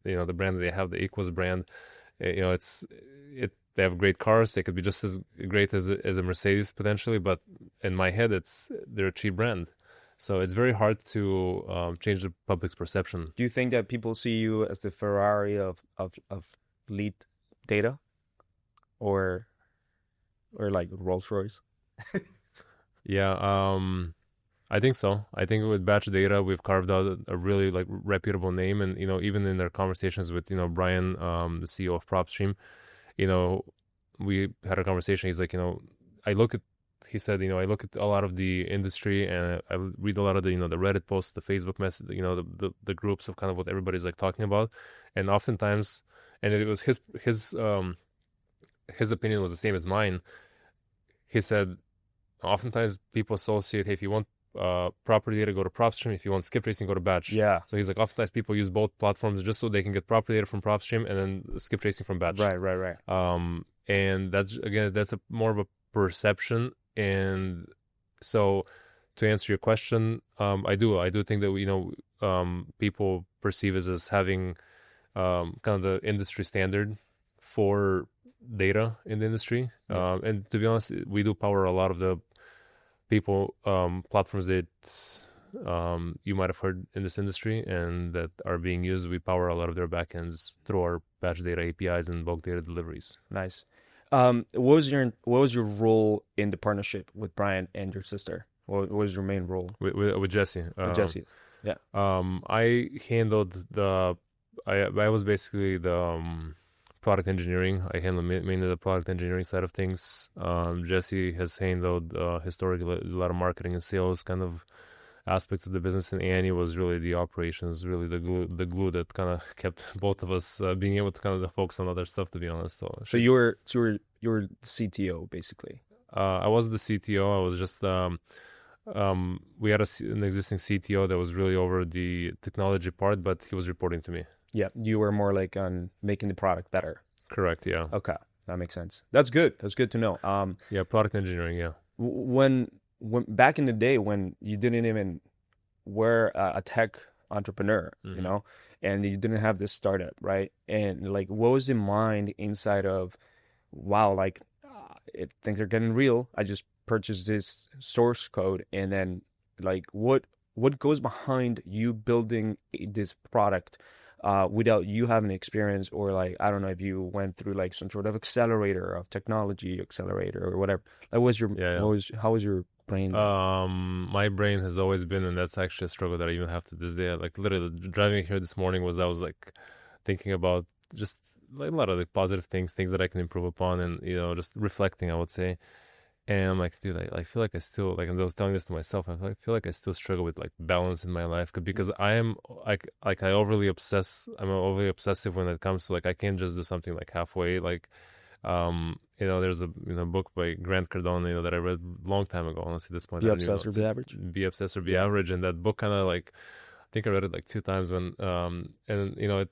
brand that they have, the Equus brand. They have great cars. They could be just as great as a Mercedes potentially, but in my head, they're a cheap brand. So it's very hard to change the public's perception. Do you think that people see you as the Ferrari of lead data, or like Rolls Royce? Yeah, I think so. I think with batch data, we've carved out a really like reputable name, and even in their conversations with Brian, the CEO of PropStream, we had a conversation. He's like, I look at, he said, I look at a lot of the industry, and I read a lot of the the Reddit posts, the Facebook message, the groups of kind of what everybody's like talking about, and oftentimes, and it was his opinion was the same as mine. He said, oftentimes people associate, hey, if you want property data, go to PropStream. If you want skip tracing, go to Batch. Yeah. So he's like, oftentimes people use both platforms just so they can get property data from PropStream and then skip tracing from Batch. Right. And that's more of a perception. And so, to answer your question, I do think that people perceive us as having kind of the industry standard for data in the industry. And to be honest, we do power a lot of the people platforms that you might have heard in this industry and that are being used. We power a lot of their backends through our batch data APIs and bulk data deliveries. Nice. What was your role in the partnership with Brian and your sister? What was your main role with Jesse? With Jesse, yeah. I handled I was basically the product engineering. I handled mainly the product engineering side of things. Jesse has handled historically a lot of marketing and sales kind of aspects of the business, and Annie was really the operations, really the glue that kind of kept both of us being able to kind of focus on other stuff, to be honest. So you were the CTO basically. I was the CTO. I was just we had an existing CTO that was really over the technology part, but he was reporting to me. Yeah, you were more like on making the product better. Correct. Yeah. Okay, that makes sense. That's good. That's good to know. Yeah, product engineering. Yeah. When back in the day when you didn't even were a tech entrepreneur, Mm-hmm. And you didn't have this startup, right? And like, what was the mind inside of, wow, like things are getting real. I just purchased this source code, and then like what goes behind you building this product without you having experience, or like, I don't know if you went through like some sort of accelerator of technology accelerator or whatever. Like, how was your brain? My brain has always been, and that's actually a struggle that I even have to this day. Like literally driving here this morning I was like thinking about just like a lot of the positive things that I can improve upon, and just reflecting, I would say. And I'm like, dude, I feel like I still, like, and I was telling this to myself, I feel like I still struggle with like balance in my life, because I am like I overly obsess. I'm overly obsessive when it comes to like, I can't just do something like halfway. Like, there's a book by Grant Cardone, that I read a long time ago. Honestly, at this point, Be obsessed or be average. Be obsessed or be average, and that book kind of like, I think I read it like 2 times when, and I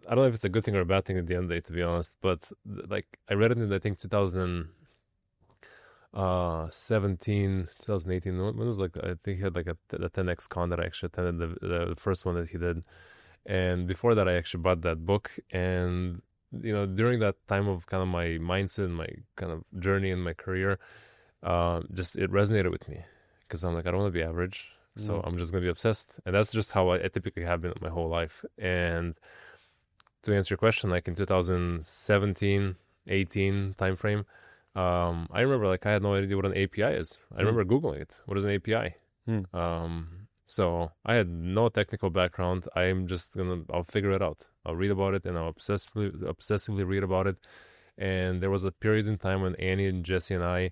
don't know if it's a good thing or a bad thing at the end of the day, to be honest, but like I read it in, I think, 2017, 2018. When was like, I think he had like a 10x con that I actually attended, the first one that he did. And before that, I actually bought that book. And, during that time of kind of my mindset and my kind of journey in my career, just it resonated with me, because I'm like, I don't want to be average. So I'm just going to be obsessed. And that's just how I typically have been my whole life. And to answer your question, like in 2017, 18 timeframe, I remember like I had no idea what an API is. I remember Googling it. What is an API? So I had no technical background. I'll figure it out. I'll read about it, and I'll obsessively read about it. And there was a period in time when Annie and Jesse and I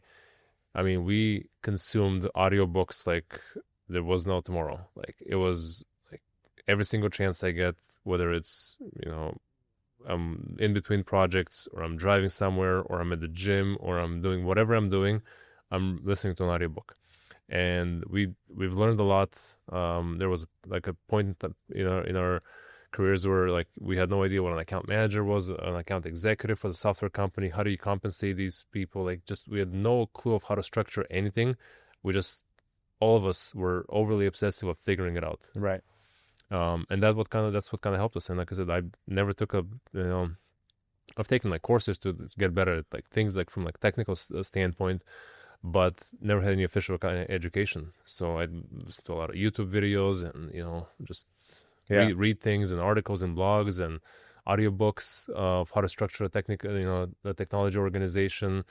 mean, we consumed audiobooks like there was no tomorrow. Like, it was like every single chance I get, whether it's, I'm in between projects, or I'm driving somewhere, or I'm at the gym, or I'm doing whatever I'm doing, I'm listening to an audiobook. And we've learned a lot. There was like a point that, in our careers where like we had no idea what an account manager was, an account executive for the software company. How do you compensate these people? Like, just we had no clue of how to structure anything. All of us were overly obsessive of figuring it out. Right. And that's what kind of helped us. And like I said, I never took I've taken like courses to get better at like things like from like technical standpoint, but never had any official kind of education. So I listened to a lot of YouTube videos and, just read things and articles and blogs and audiobooks of how to structure a the technology organization.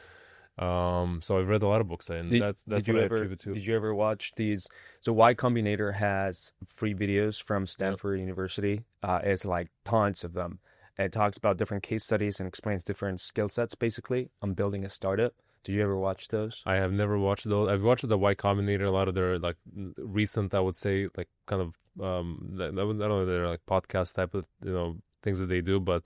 So I've read a lot of books, and that's what I attribute to. Did you ever watch these? So Y Combinator has free videos from Stanford University. It's like tons of them. And it talks about different case studies and explains different skill sets, basically, on building a startup. Did you ever watch those? I have never watched those. I've watched the Y Combinator, a lot of their like recent, I would say, like kind of I don't know, they're like podcast type of things that they do, but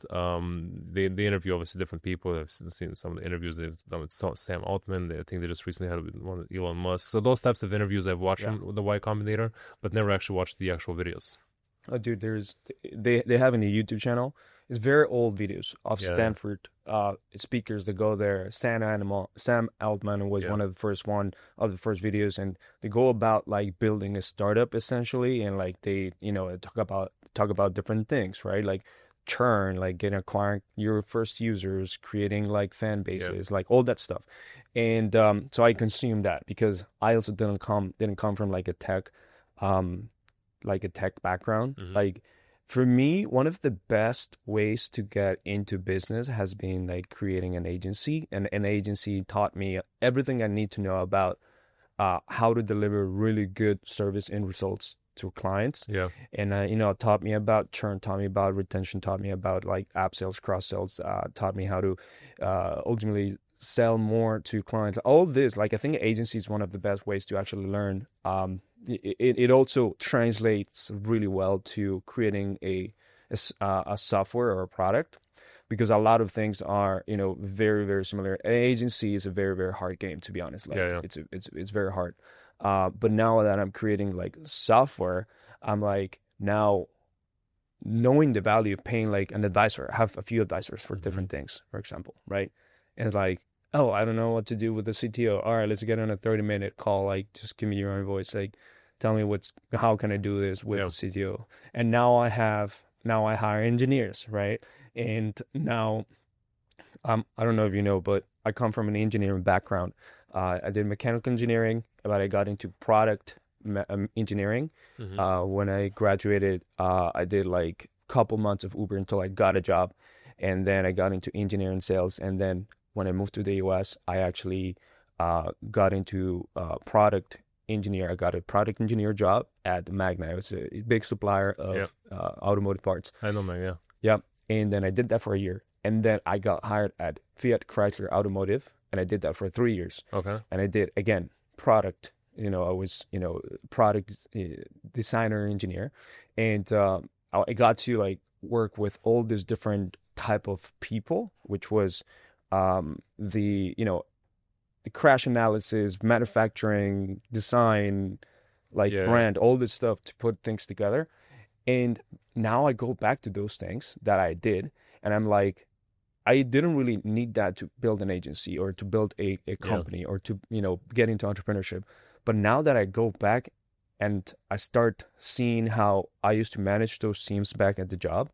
they interview obviously different people. I've seen some of the interviews they've done with Sam Altman. I think they just recently had one with Elon Musk. So those types of interviews I've watched from the Y Combinator, but never actually watched the actual videos. Oh, dude, they have a YouTube channel. It's very old videos of Stanford speakers that go there. Sam Altman was one of the first videos, and they go about like building a startup essentially, and like they talk about different things, right? Like churn, like acquiring your first users, creating like fan bases, like all that stuff. And so I consumed that because I also didn't come from like a tech background. Mm-hmm. Like for me, one of the best ways to get into business has been like creating an agency, and an agency taught me everything I need to know about how to deliver really good service and results to clients. Yeah. And taught me about churn, taught me about retention, taught me about like app sales, cross sales, taught me how to ultimately sell more to clients. All this, like I think agency is one of the best ways to actually learn. It also translates really well to creating a software or a product, because a lot of things are very, very similar. An agency is a very, very hard game, to be honest. Like it's very hard. But now that I'm creating like software, I'm like now knowing the value of paying like an advisor. I have a few advisors for different things, for example, right? And it's like, oh, I don't know what to do with the CTO. All right, let's get on a 30-minute call. Like, just give me your own voice. Like, tell me how can I do this with the CTO? And now I hire engineers, right? And now, I don't know if you know, but I come from an engineering background. I did mechanical engineering, but I got into product engineering. When I graduated, I did like a couple months of Uber until I got a job. And then I got into engineering sales. And then when I moved to the US, I actually got into product engineer. I got a product engineer job at Magna. It was a big supplier of automotive parts. I know Magna. Yeah. And then I did that for a year. And then I got hired at Fiat Chrysler Automotive, and I did that for 3 years. Okay. And I did, again, product. I was, product designer, engineer. And I got to like work with all these different type of people, which was the crash analysis, manufacturing, design, brand, all this stuff to put things together. And now I go back to those things that I did, and I'm like, I didn't really need that to build an agency or to build a company or to, get into entrepreneurship. But now that I go back and I start seeing how I used to manage those teams back at the job,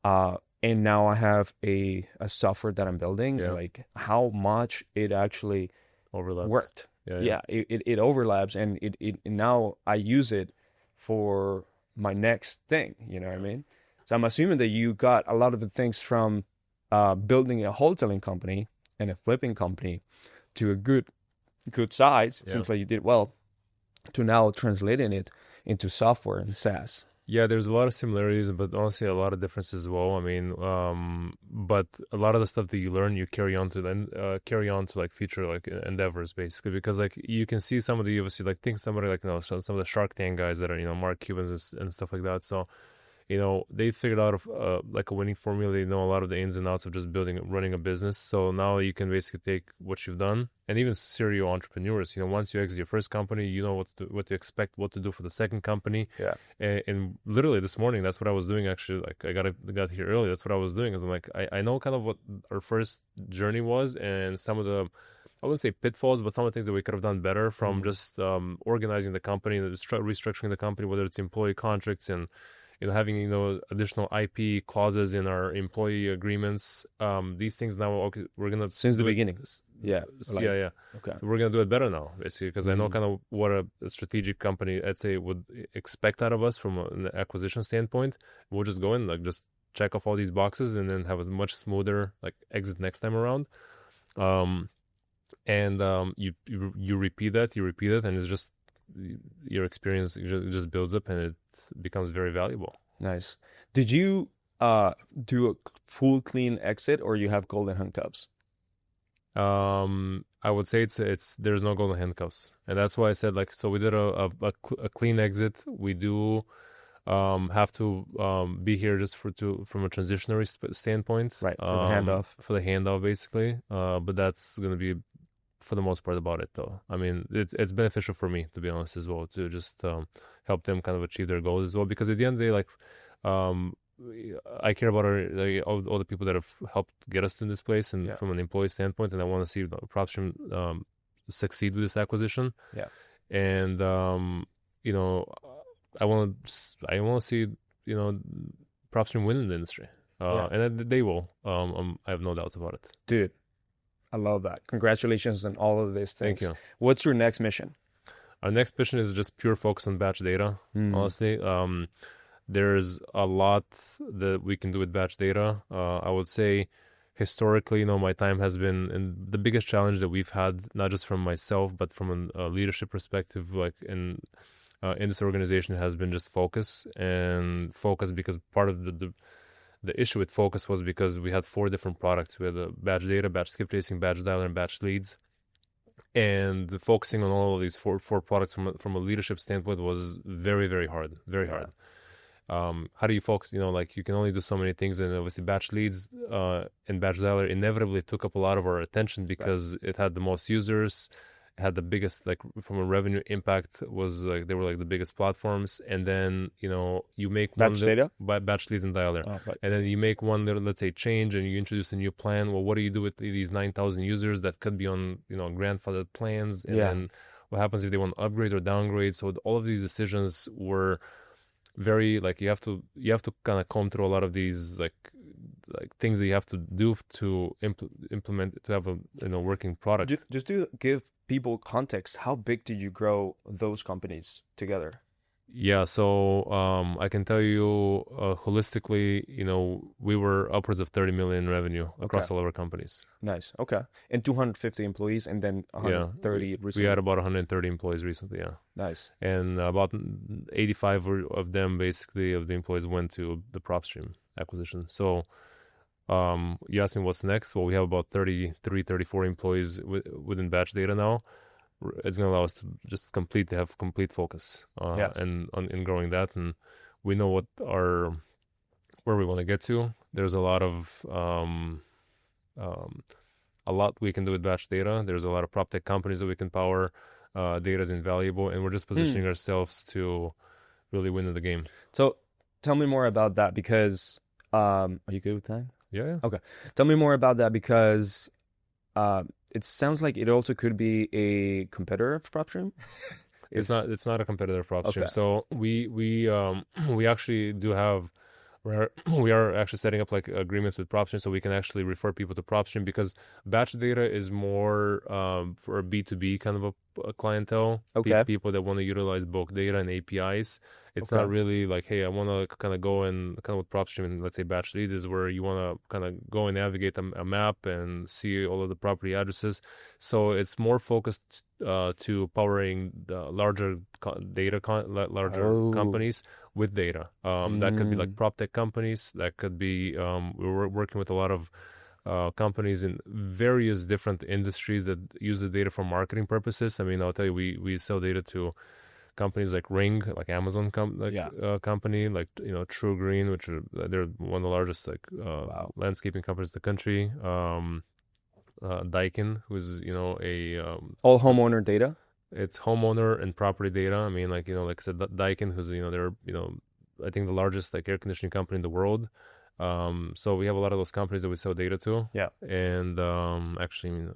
and now I have a software that I'm building, like how much it actually worked. It overlaps, and it now I use it for my next thing. You know what I mean? So I'm assuming that you got a lot of the things from building a wholesaling company and a flipping company to a good size. It seems like you did well, to now translating it into software and SaaS. Yeah, there's a lot of similarities, but honestly a lot of differences as well. I mean, but a lot of the stuff that you learn, you carry on to like future like endeavors, basically, because like you can see some of the obviously like think somebody like some of the Shark Tank guys that are Mark Cubans and stuff like that. So they figured out like a winning formula. They know a lot of the ins and outs of just running a business. So now you can basically take what you've done, and even serial entrepreneurs, once you exit your first company, you know what to expect, what to do for the second company. Yeah. And literally this morning, that's what I was doing. Actually, like I got here early. That's what I was doing. Is I'm like, I know kind of what our first journey was, and some of the, I wouldn't say pitfalls, but some of the things that we could have done better from just organizing the company, restructuring the company, whether it's employee contracts and having additional IP clauses in our employee agreements. These things now, okay, we're gonna Since the do it- beginning. Yeah. Like, yeah, yeah. Okay. So we're gonna do it better now, basically, because I know kind of what a strategic company, I'd say, would expect out of us from an acquisition standpoint. We'll just go in, like, just check off all these boxes, and then have a much smoother like exit next time around. You repeat that, and it's just your experience just builds up, and it becomes very valuable. Nice. Did you do a full clean exit, or you have golden handcuffs? I would say it's there's no golden handcuffs, and that's why I said, like, so we did a clean exit. We do have to be here just from a transitionary standpoint, Right, for the handoff. For the handoff, basically. But that's gonna be, for the most part, about it, though. I mean, it's beneficial for me, to be honest, as well, to just help them kind of achieve their goals as well, because at the end of the day, like, I care about all the people that have helped get us to this place, and from an employee standpoint, and I want to see PropStream succeed with this acquisition. Yeah, and I want to see PropStream win in the industry, and they will. I have no doubts about it. dude, I love that. Congratulations on all of these things. Thank you. What's your next mission? Our next mission is just pure focus on batch data. Honestly, there's a lot that we can do with batch data. I would say historically, my time has been, and the biggest challenge that we've had, not just from myself, but from a leadership perspective, like in this organization, has been just focus, because part of the issue with focus was because we had 4 different products. We had a batch data, batch skip tracing, batch dialer, and batch leads. And focusing on all of these four products from a leadership standpoint was very, very hard, very hard. How do you focus? Like, you can only do so many things, and obviously batch leads and batch dialer inevitably took up a lot of our attention because it had the most users, had the biggest, like, from a revenue impact, was like they were like the biggest platforms. And then you make Batch data, batch leads and dialer, and then you make one little, let's say, change, and you introduce a new plan. Well, what do you do with these 9,000 users that could be on grandfathered plans? And then what happens if they want to upgrade or downgrade? So all of these decisions were very, like, you have to kind of comb through a lot of these like things that you have to do to implement, to have a working product. just to give people context, how big did you grow those companies together? Yeah, so I can tell you holistically, we were upwards of 30 million revenue across all of our companies. Nice. Okay. And 250 employees, and then 130 recently. We had about 130 employees recently, yeah. Nice. And about 85 of them, basically, of the employees went to the PropStream acquisition. So you asked me what's next. Well, we have about 33, 34 employees within batch data now. It's going to allow us to just have complete focus and in growing that, and we know where we want to get to. There's a lot of a lot we can do with batch data. There's a lot of prop tech companies that we can power. Data is invaluable, and we're just positioning ourselves to really win in the game. So tell me more about that, because are you good with time? Yeah. Okay. Tell me more about that, because it sounds like it also could be a competitor of PropStream. It's not a competitor of PropStream. Okay. So we actually do have, we are actually setting up like agreements with PropStream, so we can actually refer people to PropStream, because batch data is more for a B2B kind of a clientele. Okay. People that want to utilize bulk data and APIs. It's not really like, hey, I want to kind of go and kind of with PropStream, and let's say batch lead is where you want to kind of go and navigate a map and see all of the property addresses. So it's more focused to powering the larger companies with data. That could be like prop tech companies. That could be we're working with a lot of companies in various different industries that use the data for marketing purposes. I mean, I'll tell you, we sell data to companies like Ring, like Amazon company, like True Green, which they're one of the largest landscaping companies in the country. Daikin, who's all homeowner data. It's homeowner and property data. I mean, like I said, Daikin, who's they're I think the largest like air conditioning company in the world. So we have a lot of those companies that we sell data to. Yeah. And actually,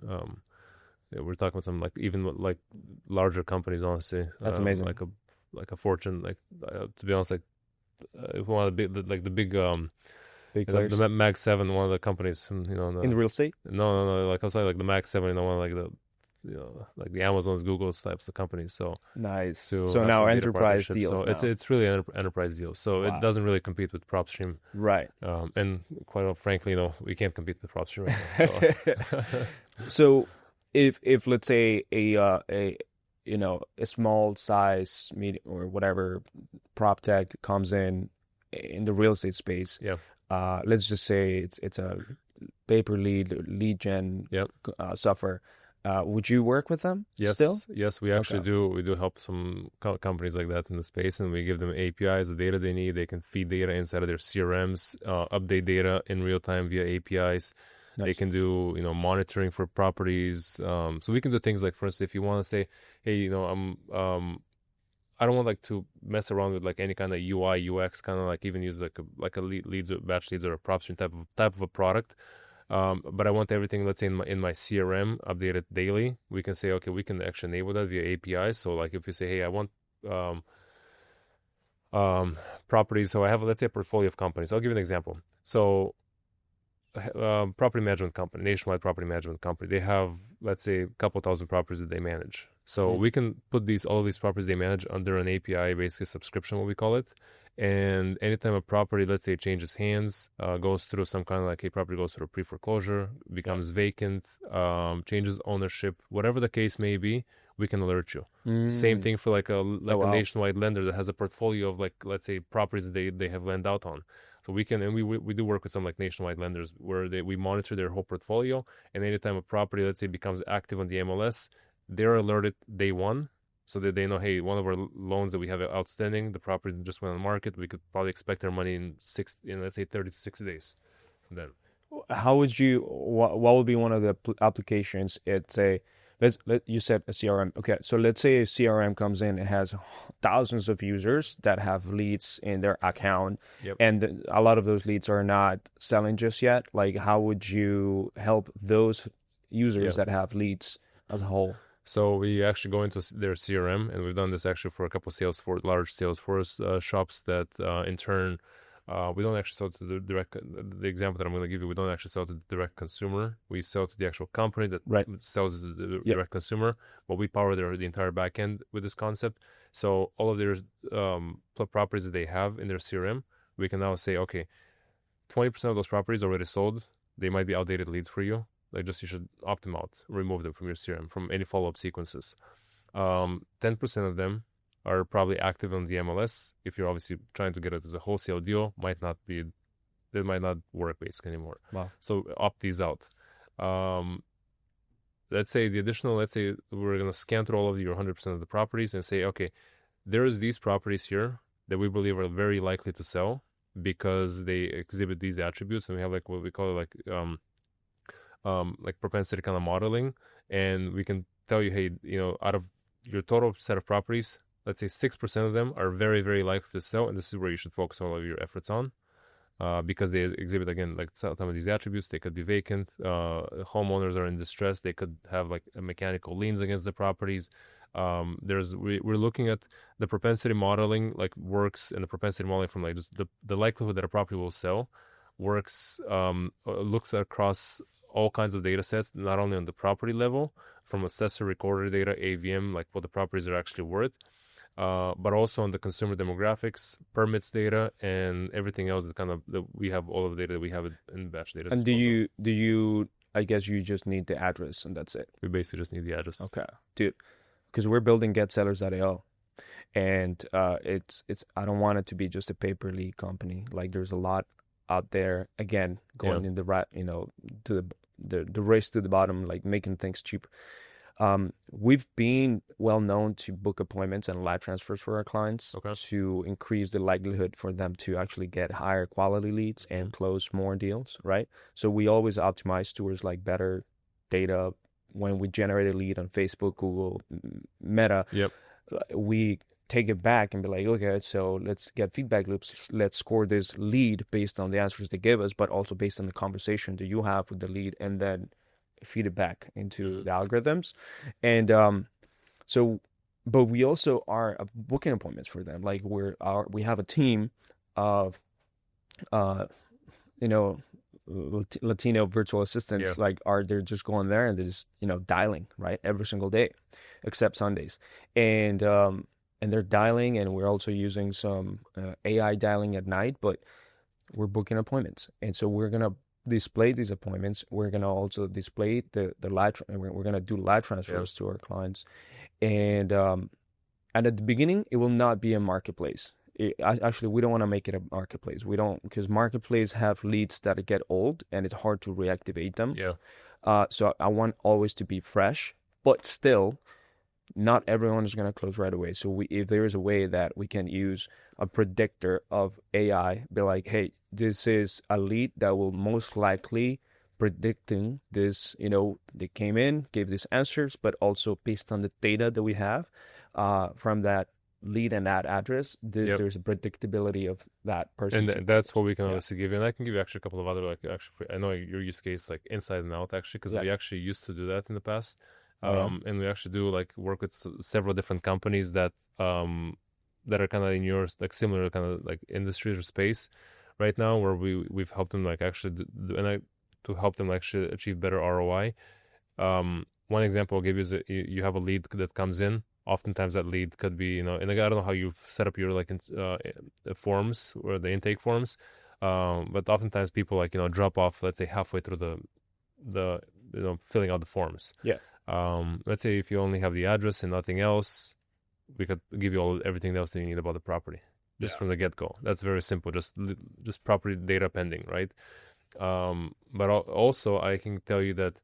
we're talking about some even like larger companies. Honestly, that's amazing. Like a Fortune, to be honest, like one of the big, like the big Big the players Mag 7, one of the companies, in the real estate. no, like outside like the Mag 7, one of like the like the Amazons, Google's types of companies. So Nice. to So have now some data enterprise partnerships. deals So now. it's really an enterprise deal. So Wow. it doesn't really compete with PropStream. Right. And quite frankly, we can't compete with PropStream right now. So. So if let's say a a small size medium or whatever prop tech comes in the real estate space, Yeah. let's just say it's a pay per lead gen Yep. software. Would you work with them Yes, still? yes, we actually Okay. do. We do help some companies like that in the space, and we give them APIs, the data they need. They can feed data inside of their CRMs, update data in real time via APIs. They Nice. can do, monitoring for properties. So we can do things like, for instance, if you want to say, hey, I don't want like to mess around with like any kind of UI UX, kind of like even use like a leads or batch leads or a PropStream type of a product. But I want everything, let's say in my CRM, updated daily. We can say, okay, we can actually enable that via API. So like if you say, hey, I want properties. So I have, let's say, a portfolio of companies. I'll give you an example. So property management company, nationwide property management company, they have, let's say, a couple thousand properties that they manage. So we can put all of these properties they manage under an API, basically subscription, what we call it. And anytime a property, let's say, changes hands, goes through some kind of like a property goes through a pre-foreclosure, becomes vacant, changes ownership, whatever the case may be, we can alert you. Same thing for like a wow. nationwide lender that has a portfolio of like, let's say, properties that they have lent out on. So we can, and we do work with some like nationwide lenders where we monitor their whole portfolio, and anytime a property, let's say, becomes active on the MLS, they're alerted day one, so that they know, hey, one of our loans that we have outstanding, the property just went on the market. We could probably expect our money in let's say 30 to 60 days. Then How would you? What would be one of the applications? It's a you said a CRM. Okay, so let's say a CRM comes in, it has thousands of users that have leads in their account, Yep. and a lot of those leads are not selling just yet. Like, how would you help those users that have leads as a whole? So we actually go into their CRM, and we've done this actually for a couple of large Salesforce shops that in turn, we don't actually sell to the direct. The example that I'm going to give you, we don't actually sell to the direct consumer. We sell to the actual company that sells to the direct consumer, but we power the entire backend with this concept. So all of their properties that they have in their CRM, we can now say, okay, 20% of those properties are already sold. They might be outdated leads for you. Like, just you should opt them out, remove them from your CRM, from any follow-up sequences. 10% of them are probably active on the MLS. If you're obviously trying to get it as a wholesale deal, might not work basically anymore. Wow. So opt these out. Let's say we're going to scan through all of your 100% of the properties and say, okay, there's these properties here that we believe are very likely to sell because they exhibit these attributes, and we have like what we call it like propensity kind of modeling, and we can tell you, hey, out of your total set of properties, let's say 6% of them are very, very likely to sell, and this is where you should focus all of your efforts on, because they exhibit, again, like some of these attributes. They could be vacant, homeowners are in distress, they could have like mechanical liens against the properties. We're looking at the propensity modeling, like works, and the propensity modeling from like just the likelihood that a property will sell works, looks across all kinds of data sets, not only on the property level, from assessor recorder data, AVM, like what the properties are actually worth, but also on the consumer demographics, permits data, and everything else that we have, all of the data that we have in batch data. And do you? I guess you just need the address, and that's it. We basically just need the address. Okay, dude, because we're building GetSellers.io, and it's I don't want it to be just a pay per lead company. Like, there's a lot out there, again, going in the right, to the race to the bottom, like making things cheap. We've been well known to book appointments and live transfers for our clients to increase the likelihood for them to actually get higher quality leads and close more deals, right? So we always optimize towards like better data. When we generate a lead on Facebook, Google, Meta, we take it back and be like, okay, so let's get feedback loops. Let's score this lead based on the answers they give us, but also based on the conversation that you have with the lead, and then feed it back into the algorithms. And but we also are booking appointments for them. Like we have a team of uh you know Latino virtual Yeah. assistants, like, are they're just going there and they're just dialing, right, every single day except Sundays. And they're dialing, and we're also using some AI dialing at night, but we're booking appointments. And so we're gonna display these appointments. We're gonna also display the live we're gonna do live transfers to our clients. And at the beginning, it will not be a marketplace. Actually, we don't want to make it a marketplace. We don't, because marketplace have leads that get old and it's hard to reactivate them. Yeah. So I want always to be fresh, but still, not everyone is going to close right away. So if there is a way that we can use a predictor of AI, be like, hey, this is a lead that will most likely predicting this, they came in, gave these answers, but also based on the data that we have from that lead and that address, there's a predictability of that person. And that's what we can obviously give you. And I can give you actually a couple of other, like, actually, I know your use case, like inside and out, actually, because we actually used to do that in the past. And we actually do like work with several different companies that are kind of in your like similar kind of like industry or space right now, where we've helped them like actually to help them actually achieve better ROI. One example I'll give you is that you have a lead that comes in. Oftentimes that lead could be, and I don't know how you've set up your like forms or the intake forms, but oftentimes people like drop off, let's say halfway through the filling out the forms. Yeah. Let's say if you only have the address and nothing else, we could give you everything else that you need about the property just from the get-go. That's very simple. Just property data pending, right? But also I can tell you that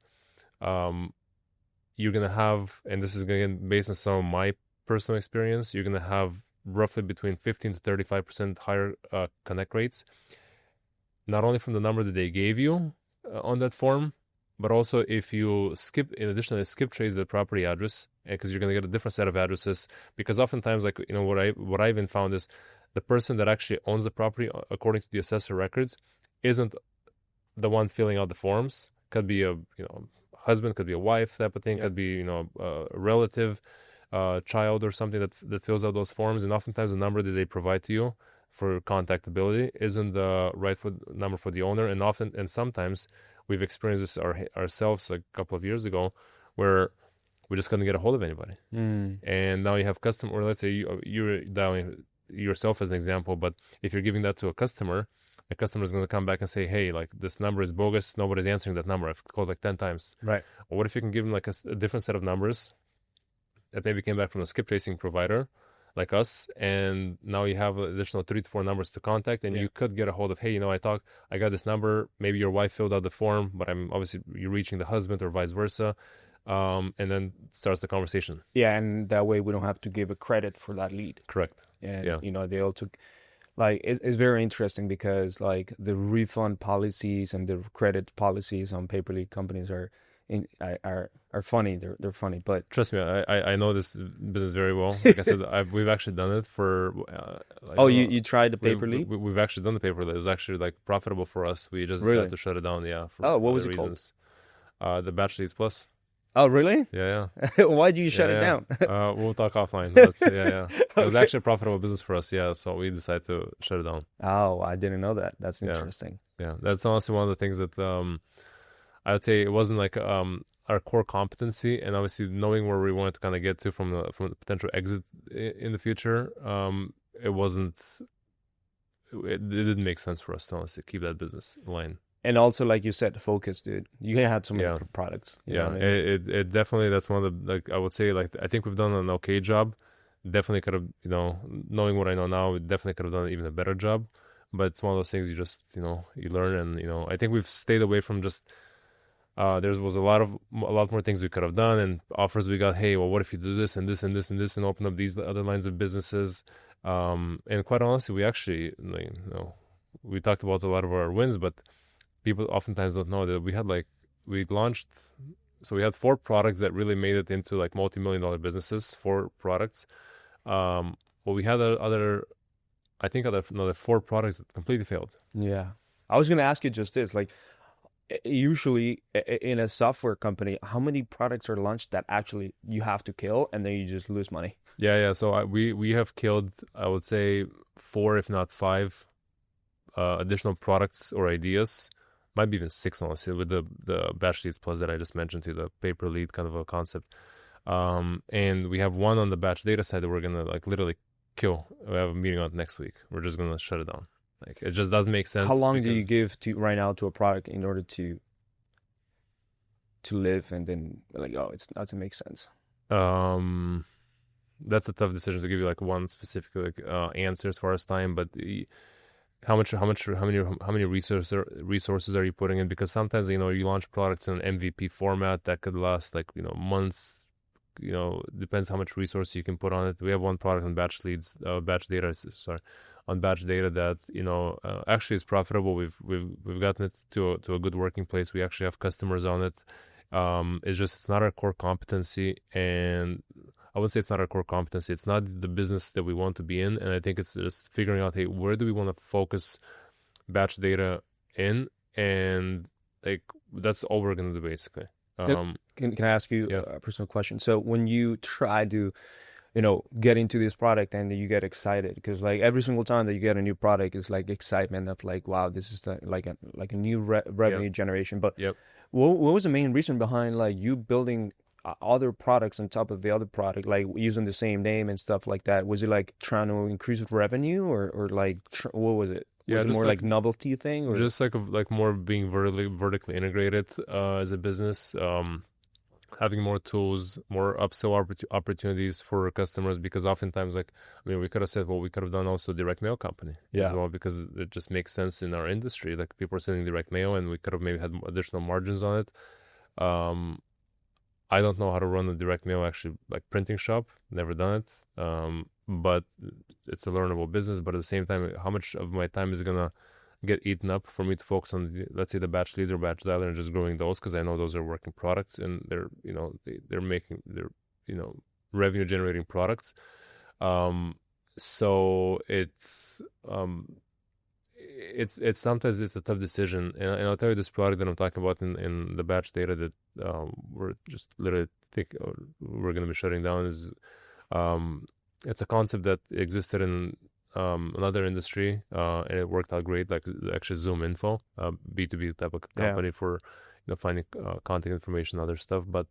you're gonna have, and this is gonna get based on some of my personal experience, you're gonna have roughly between 15 to 35% higher connect rates, not only from the number that they gave you on that form, but also if you skip trace the property address, because you're going to get a different set of addresses. Because oftentimes, like, what I even found is the person that actually owns the property, according to the assessor records, isn't the one filling out the forms. Could be a husband, could be a wife, type of thing. Could be a relative, child or something that fills out those forms. And oftentimes the number that they provide to you for contactability isn't the right number for the owner. And sometimes we've experienced this ourselves a couple of years ago, where we just couldn't get a hold of anybody. And now you have customer, or let's say you're dialing yourself as an example, but if you're giving that to a customer, the customer is going to come back and say, hey, like, this number is bogus. Nobody's answering that number. I've called like 10 times. Right. Or what if you can give them like a different set of numbers that maybe came back from a skip tracing provider like us, and now you have an additional 3 to 4 numbers to contact, and you could get a hold of, hey, I got this number, maybe your wife filled out the form, but you're reaching the husband or vice versa, and then starts the conversation. Yeah, and that way we don't have to give a credit for that lead. Correct. And they all took, like, it's very interesting because, like, the refund policies and the credit policies on pay-per-lead companies are funny. They're funny, but trust me, I know this business very well. Like I said, we've actually done it for. You tried the pay-per-lead? We've actually done the pay-per-lead. It was actually like profitable for us. We just decided to shut it down. Yeah. For what was it reasons. Called? The Batch Leads Plus. Oh, really? Yeah. Why do you shut it down? We'll talk offline. But yeah. It was actually a profitable business for us. Yeah, so we decided to shut it down. Oh, I didn't know that. That's interesting. Yeah, that's honestly one of the things that I would say it wasn't like our core competency, and obviously knowing where we wanted to kind of get to from the potential exit in the future, it didn't make sense for us to honestly keep that business line. And also, like you said, focus, dude. You had so many products. You know what I mean? It definitely, that's one of the, like, I would say, like, I think we've done an okay job. Definitely could have, knowing what I know now, we definitely could have done even a better job. But it's one of those things you just, you learn, and, I think we've stayed away from just, there was a lot more things we could have done, and offers we got, hey, well, what if you do this and this and this and this and open up these other lines of businesses? And quite honestly, we actually, we talked about a lot of our wins, but people oftentimes don't know that we had 4 products that really made it into like multi-million-dollar businesses. 4 products. Well, we had another 4 products that completely failed. Yeah. I was going to ask you just this, like, usually in a software company, how many products are launched that actually you have to kill and then you just lose money? Yeah. So we have killed, I would say, 4, if not 5 additional products or ideas. Might be even 6 honestly with the batch leads plus that I just mentioned to the paper lead kind of a concept. And we have one on the batch data side that we're gonna like literally kill. We have a meeting on it next week. We're just gonna shut it down. Like it just doesn't make sense. How long do you give to right now to a product in order to live, and then like, oh, it doesn't make sense? That's a tough decision to give you like one specific answer as far as time, but how many resources are you putting in? Because sometimes you launch products in MVP format that could last like months. Depends how much resource you can put on it. We have one product on batch data that actually is profitable. We've gotten it to a good working place. We actually have customers on it. It's not our core competency, and I would say it's not our core competency. It's not the business that we want to be in, and I think it's just figuring out, hey, where do we want to focus batch data in, and like that's all we're gonna do basically. Can I ask you a personal question? So when you try to, get into this product and you get excited, because like every single time that you get a new product, it's like excitement of like, wow, this is like a new revenue generation. But what was the main reason behind like you building other products on top of the other product, like using the same name and stuff like that? Was it like trying to increase revenue, or like what was it? Was it more like novelty thing, or just like more being vertically integrated as a business, having more tools, more upsell opportunities for customers? Because oftentimes, we could have said, well, we could have done also direct mail company as well, because it just makes sense in our industry. Like people are sending direct mail, and we could have maybe had additional margins on it. I don't know how to run a direct mail actually like printing shop. Never done it. But it's a learnable business. But at the same time, how much of my time is gonna get eaten up for me to focus on, let's say, the batch leads or batch dialer and just growing those, because I know those are working products and they're revenue generating products. So it's sometimes it's a tough decision, and I'll tell you this product that I'm talking about in the batch data that we're just literally we're going to be shutting down is it's a concept that existed in another industry, and it worked out great, like actually Zoom Info, B2B type of company for finding contact information, other stuff, but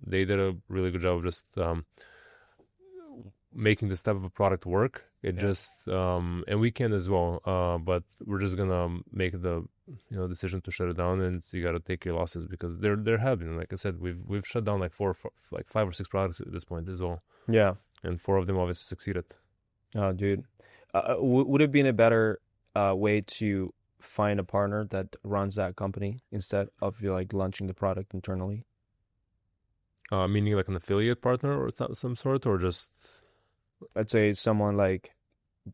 they did a really good job of just making this type of a product work. It just and we can as well, but we're just gonna make the decision to shut it down, and so you got to take your losses, because there have been, like I said, we've shut down like 5 or 6 products at this point as well. Yeah, and 4 of them obviously succeeded. Oh, dude, would it have been a better way to find a partner that runs that company instead of like launching the product internally? Meaning like an affiliate partner or some sort, or just, let's say someone like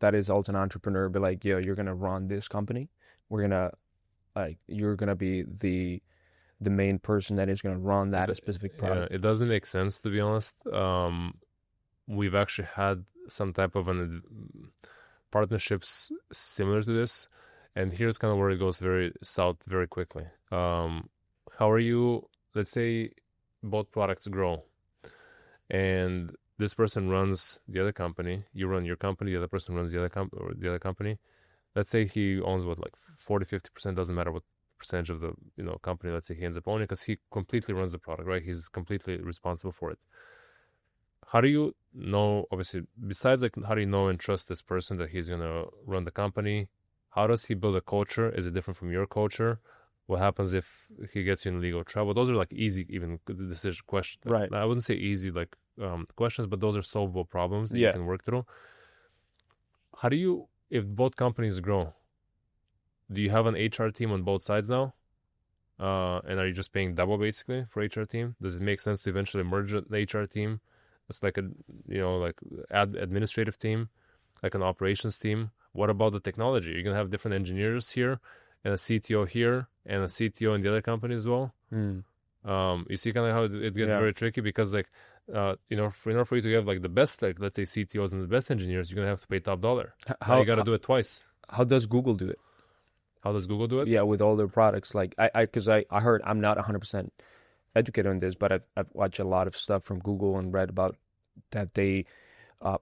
that is also an entrepreneur, but like, yo, you're gonna run this company. You're gonna be the main person that is gonna run that specific product. Yeah, it doesn't make sense, to be honest. We've actually had some type of partnerships similar to this, and here's kind of where it goes very south very quickly. How are you? Let's say both products grow, and this person runs the other company, you run your company, the other person runs the other company. Let's say he owns 40-50%, doesn't matter what percentage of the company, let's say he ends up owning, because he completely runs the product, right? He's completely responsible for it. How do you know, obviously, besides like how do you know and trust this person that he's gonna run the company? How does he build a culture? Is it different from your culture? What happens if he gets you in legal trouble? Those are like easy, even decision questions. Right. I wouldn't say easy like questions, but those are solvable problems that you can work through. How do you, if both companies grow, do you have an HR team on both sides now? And are you just paying double basically for HR team? Does it make sense to eventually merge the HR team? It's like administrative team, like an operations team. What about the technology? You're gonna have different engineers here, and a CTO here, and a CTO in the other company as well. You see kind of how it gets very tricky, because like in order for you to have like the best, like let's say CTOs and the best engineers, you're gonna have to pay top dollar. How you gotta do it twice. How does Google do it? How does Google do it? Yeah, with all their products. Like because I heard, I'm not 100% educated on this, but I've watched a lot of stuff from Google and read about that they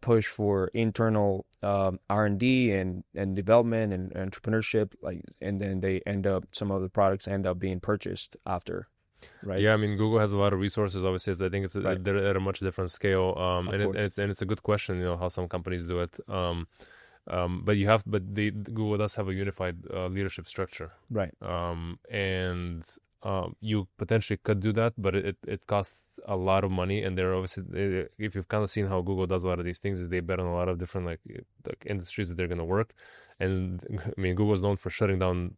push for internal R&D and development and entrepreneurship, like, and then they end up, some of the products end up being purchased after, right? Yeah, I mean, Google has a lot of resources. Obviously, I think Right. they're at a much different scale. Of course. And it's a good question, how some companies do it. But Google does have a unified leadership structure. Right. And you potentially could do that, but it costs a lot of money. And they're obviously, if you've kind of seen how Google does a lot of these things, is they bet on a lot of different like industries that they're going to work. And I mean, Google is known for shutting down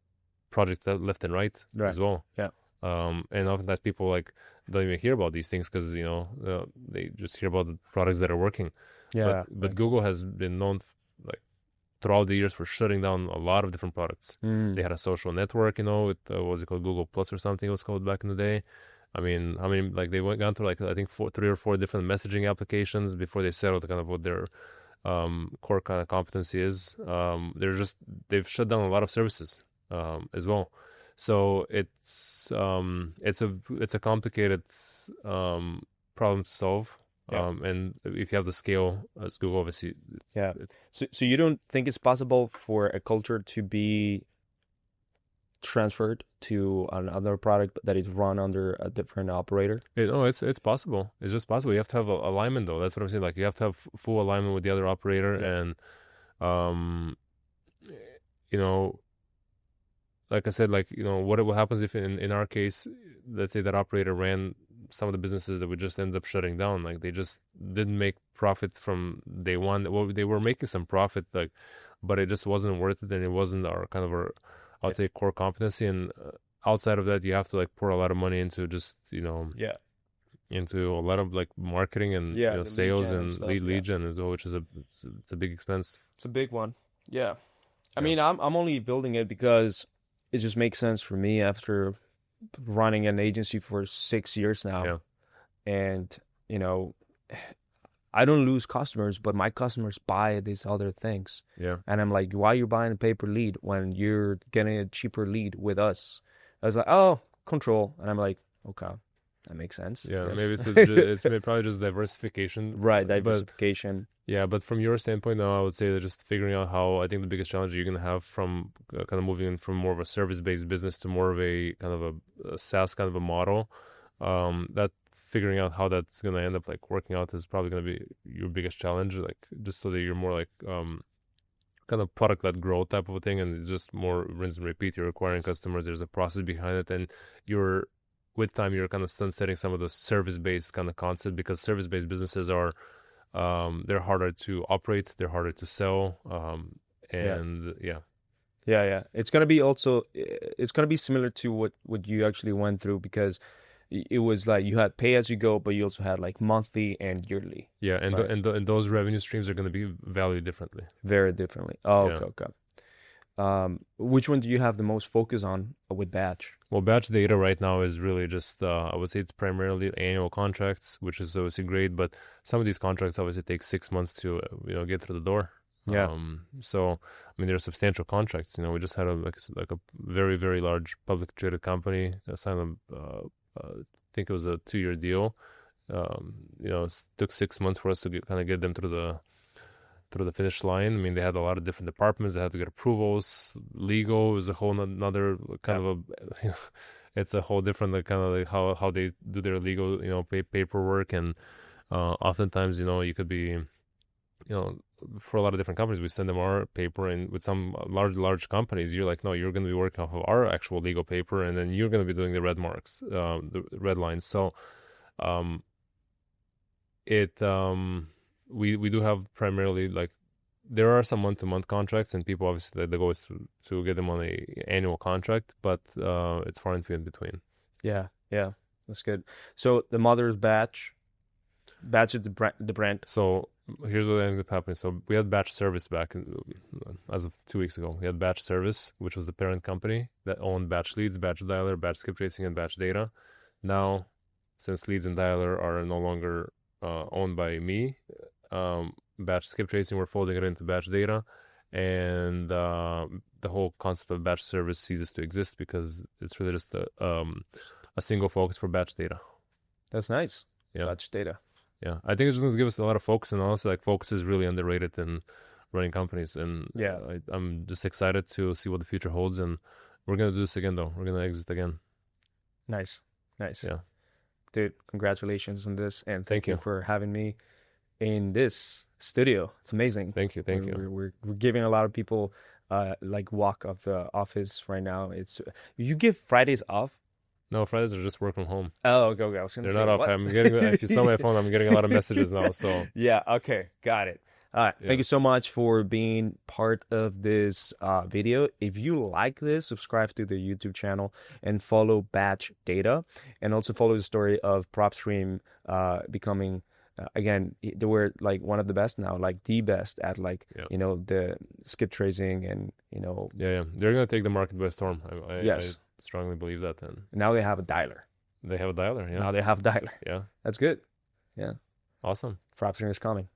projects left and right as well. Yeah. And oftentimes people like don't even hear about these things because they just hear about the products that are working. Yeah. But Google has been known like throughout the years for shutting down a lot of different products. They had a social network, with what was it called, Google Plus or something it was called back in the day. I mean, how many, like they gone through like I think 3 or 4 different messaging applications before they settled kind of what their core kind of competency is. They've shut down a lot of services as well. So it's a complicated problem to solve. Yeah. And if you have the scale as Google, obviously. Yeah. So you don't think it's possible for a culture to be transferred to another product that is run under a different operator? It's possible. It's just possible. You have to have alignment, though. That's what I'm saying. Like you have to have full alignment with the other operator, and like I said, like what happens if in our case, let's say that operator ran some of the businesses that would just end up shutting down. Like they just didn't make profit from day one. Well, they were making some profit, like, but it just wasn't worth it, and it wasn't our I'd say core competency. And outside of that, you have to like pour a lot of money into just into a lot of like marketing and sales and lead gen as well, which is it's a big expense. It's a big one. Yeah. I mean, I'm only building it because it just makes sense for me after running an agency for 6 years now. Yeah. And, I don't lose customers, but my customers buy these other things. Yeah. And I'm like, why are you buying a paper lead when you're getting a cheaper lead with us? I was like, oh, control. And I'm like, okay, that makes sense. Yeah. Yes. Maybe it's probably just diversification. Right. Diversification. But from your standpoint, though, I would say that just figuring out how, I think the biggest challenge you're going to have from kind of moving from more of a service-based business to more of a kind of a SaaS kind of a model, that figuring out how that's going to end up like working out is probably going to be your biggest challenge, like just so that you're more like kind of product-led growth type of a thing, and it's just more rinse and repeat. You're acquiring customers, there's a process behind it, and with time you're kind of sunsetting some of the service-based kind of concept, because service-based businesses are they're harder to operate, they're harder to sell, Yeah. It's gonna be similar to what you actually went through, because it was like you had pay as you go, but you also had like monthly and yearly. Yeah, and right? and those revenue streams are going to be valued differently. Very differently. Oh, Yeah. okay. Which one do you have the most focus on with Batch? Well, batch data right now is really just, I would say it's primarily annual contracts, which is obviously great, but some of these contracts obviously take 6 months to, get through the door. Yeah. So, I mean, they're substantial contracts. We just had like a very, very large public traded company sign I think it was a 2-year deal. It took 6 months for us to kind of get them through the finish line. I mean, they had a lot of different departments. They had to get approvals. Legal is a whole another kind of it's a whole different like, kind of like how they do their legal, paperwork. And oftentimes, you could be, for a lot of different companies, we send them our paper, and with some large companies, you're like, no, you're going to be working off of our actual legal paper, and then you're going to be doing the red marks, the red lines. So, we do have primarily like, there are some month-to-month contracts, and people obviously the goal is to get them on a annual contract, but it's far and few in between. Yeah, that's good. So the mother's Batch is the brand. So here's what ended up happening. So we had Batch Service back as of 2 weeks ago. We had Batch Service, which was the parent company that owned Batch Leads, Batch Dialer, Batch Skip Tracing, and Batch Data. Now, since Leads and Dialer are no longer owned by me, Batch Skip Tracing, we're folding it into Batch Data, and the whole concept of Batch Service ceases to exist, because it's really just a single focus for Batch Data. That's nice. Yeah. Batch Data. Yeah, I think it's just going to give us a lot of focus, and also like focus is really underrated in running companies. And Yeah. I'm just excited to see what the future holds. And we're going to do this again, though. We're going to exit again. Nice. Yeah. Dude, congratulations on this, and Thank thank you you. for having me in this studio. It's amazing. Thank you. We're giving a lot of people like walk of the office right now. It's you give Fridays off. No, Fridays are just work from home. Oh, okay. I was gonna They're say not off. what? I'm getting. If you saw my phone, I'm getting a lot of messages now. So Yeah. Okay. Got it. All right. Yeah. Thank you so much for being part of this video. If you like this, subscribe to the YouTube channel and follow Batch Data, and also follow the story of PropStream becoming. Again, they were like one of the best now, like the best at like Yeah. the skip tracing and yeah, they're going to take the market by storm. I Yes. strongly believe that. And now they have a dialer. they have a dialer. Yeah. Now they have a dialer. Yeah. That's good. Awesome. PropStream is coming.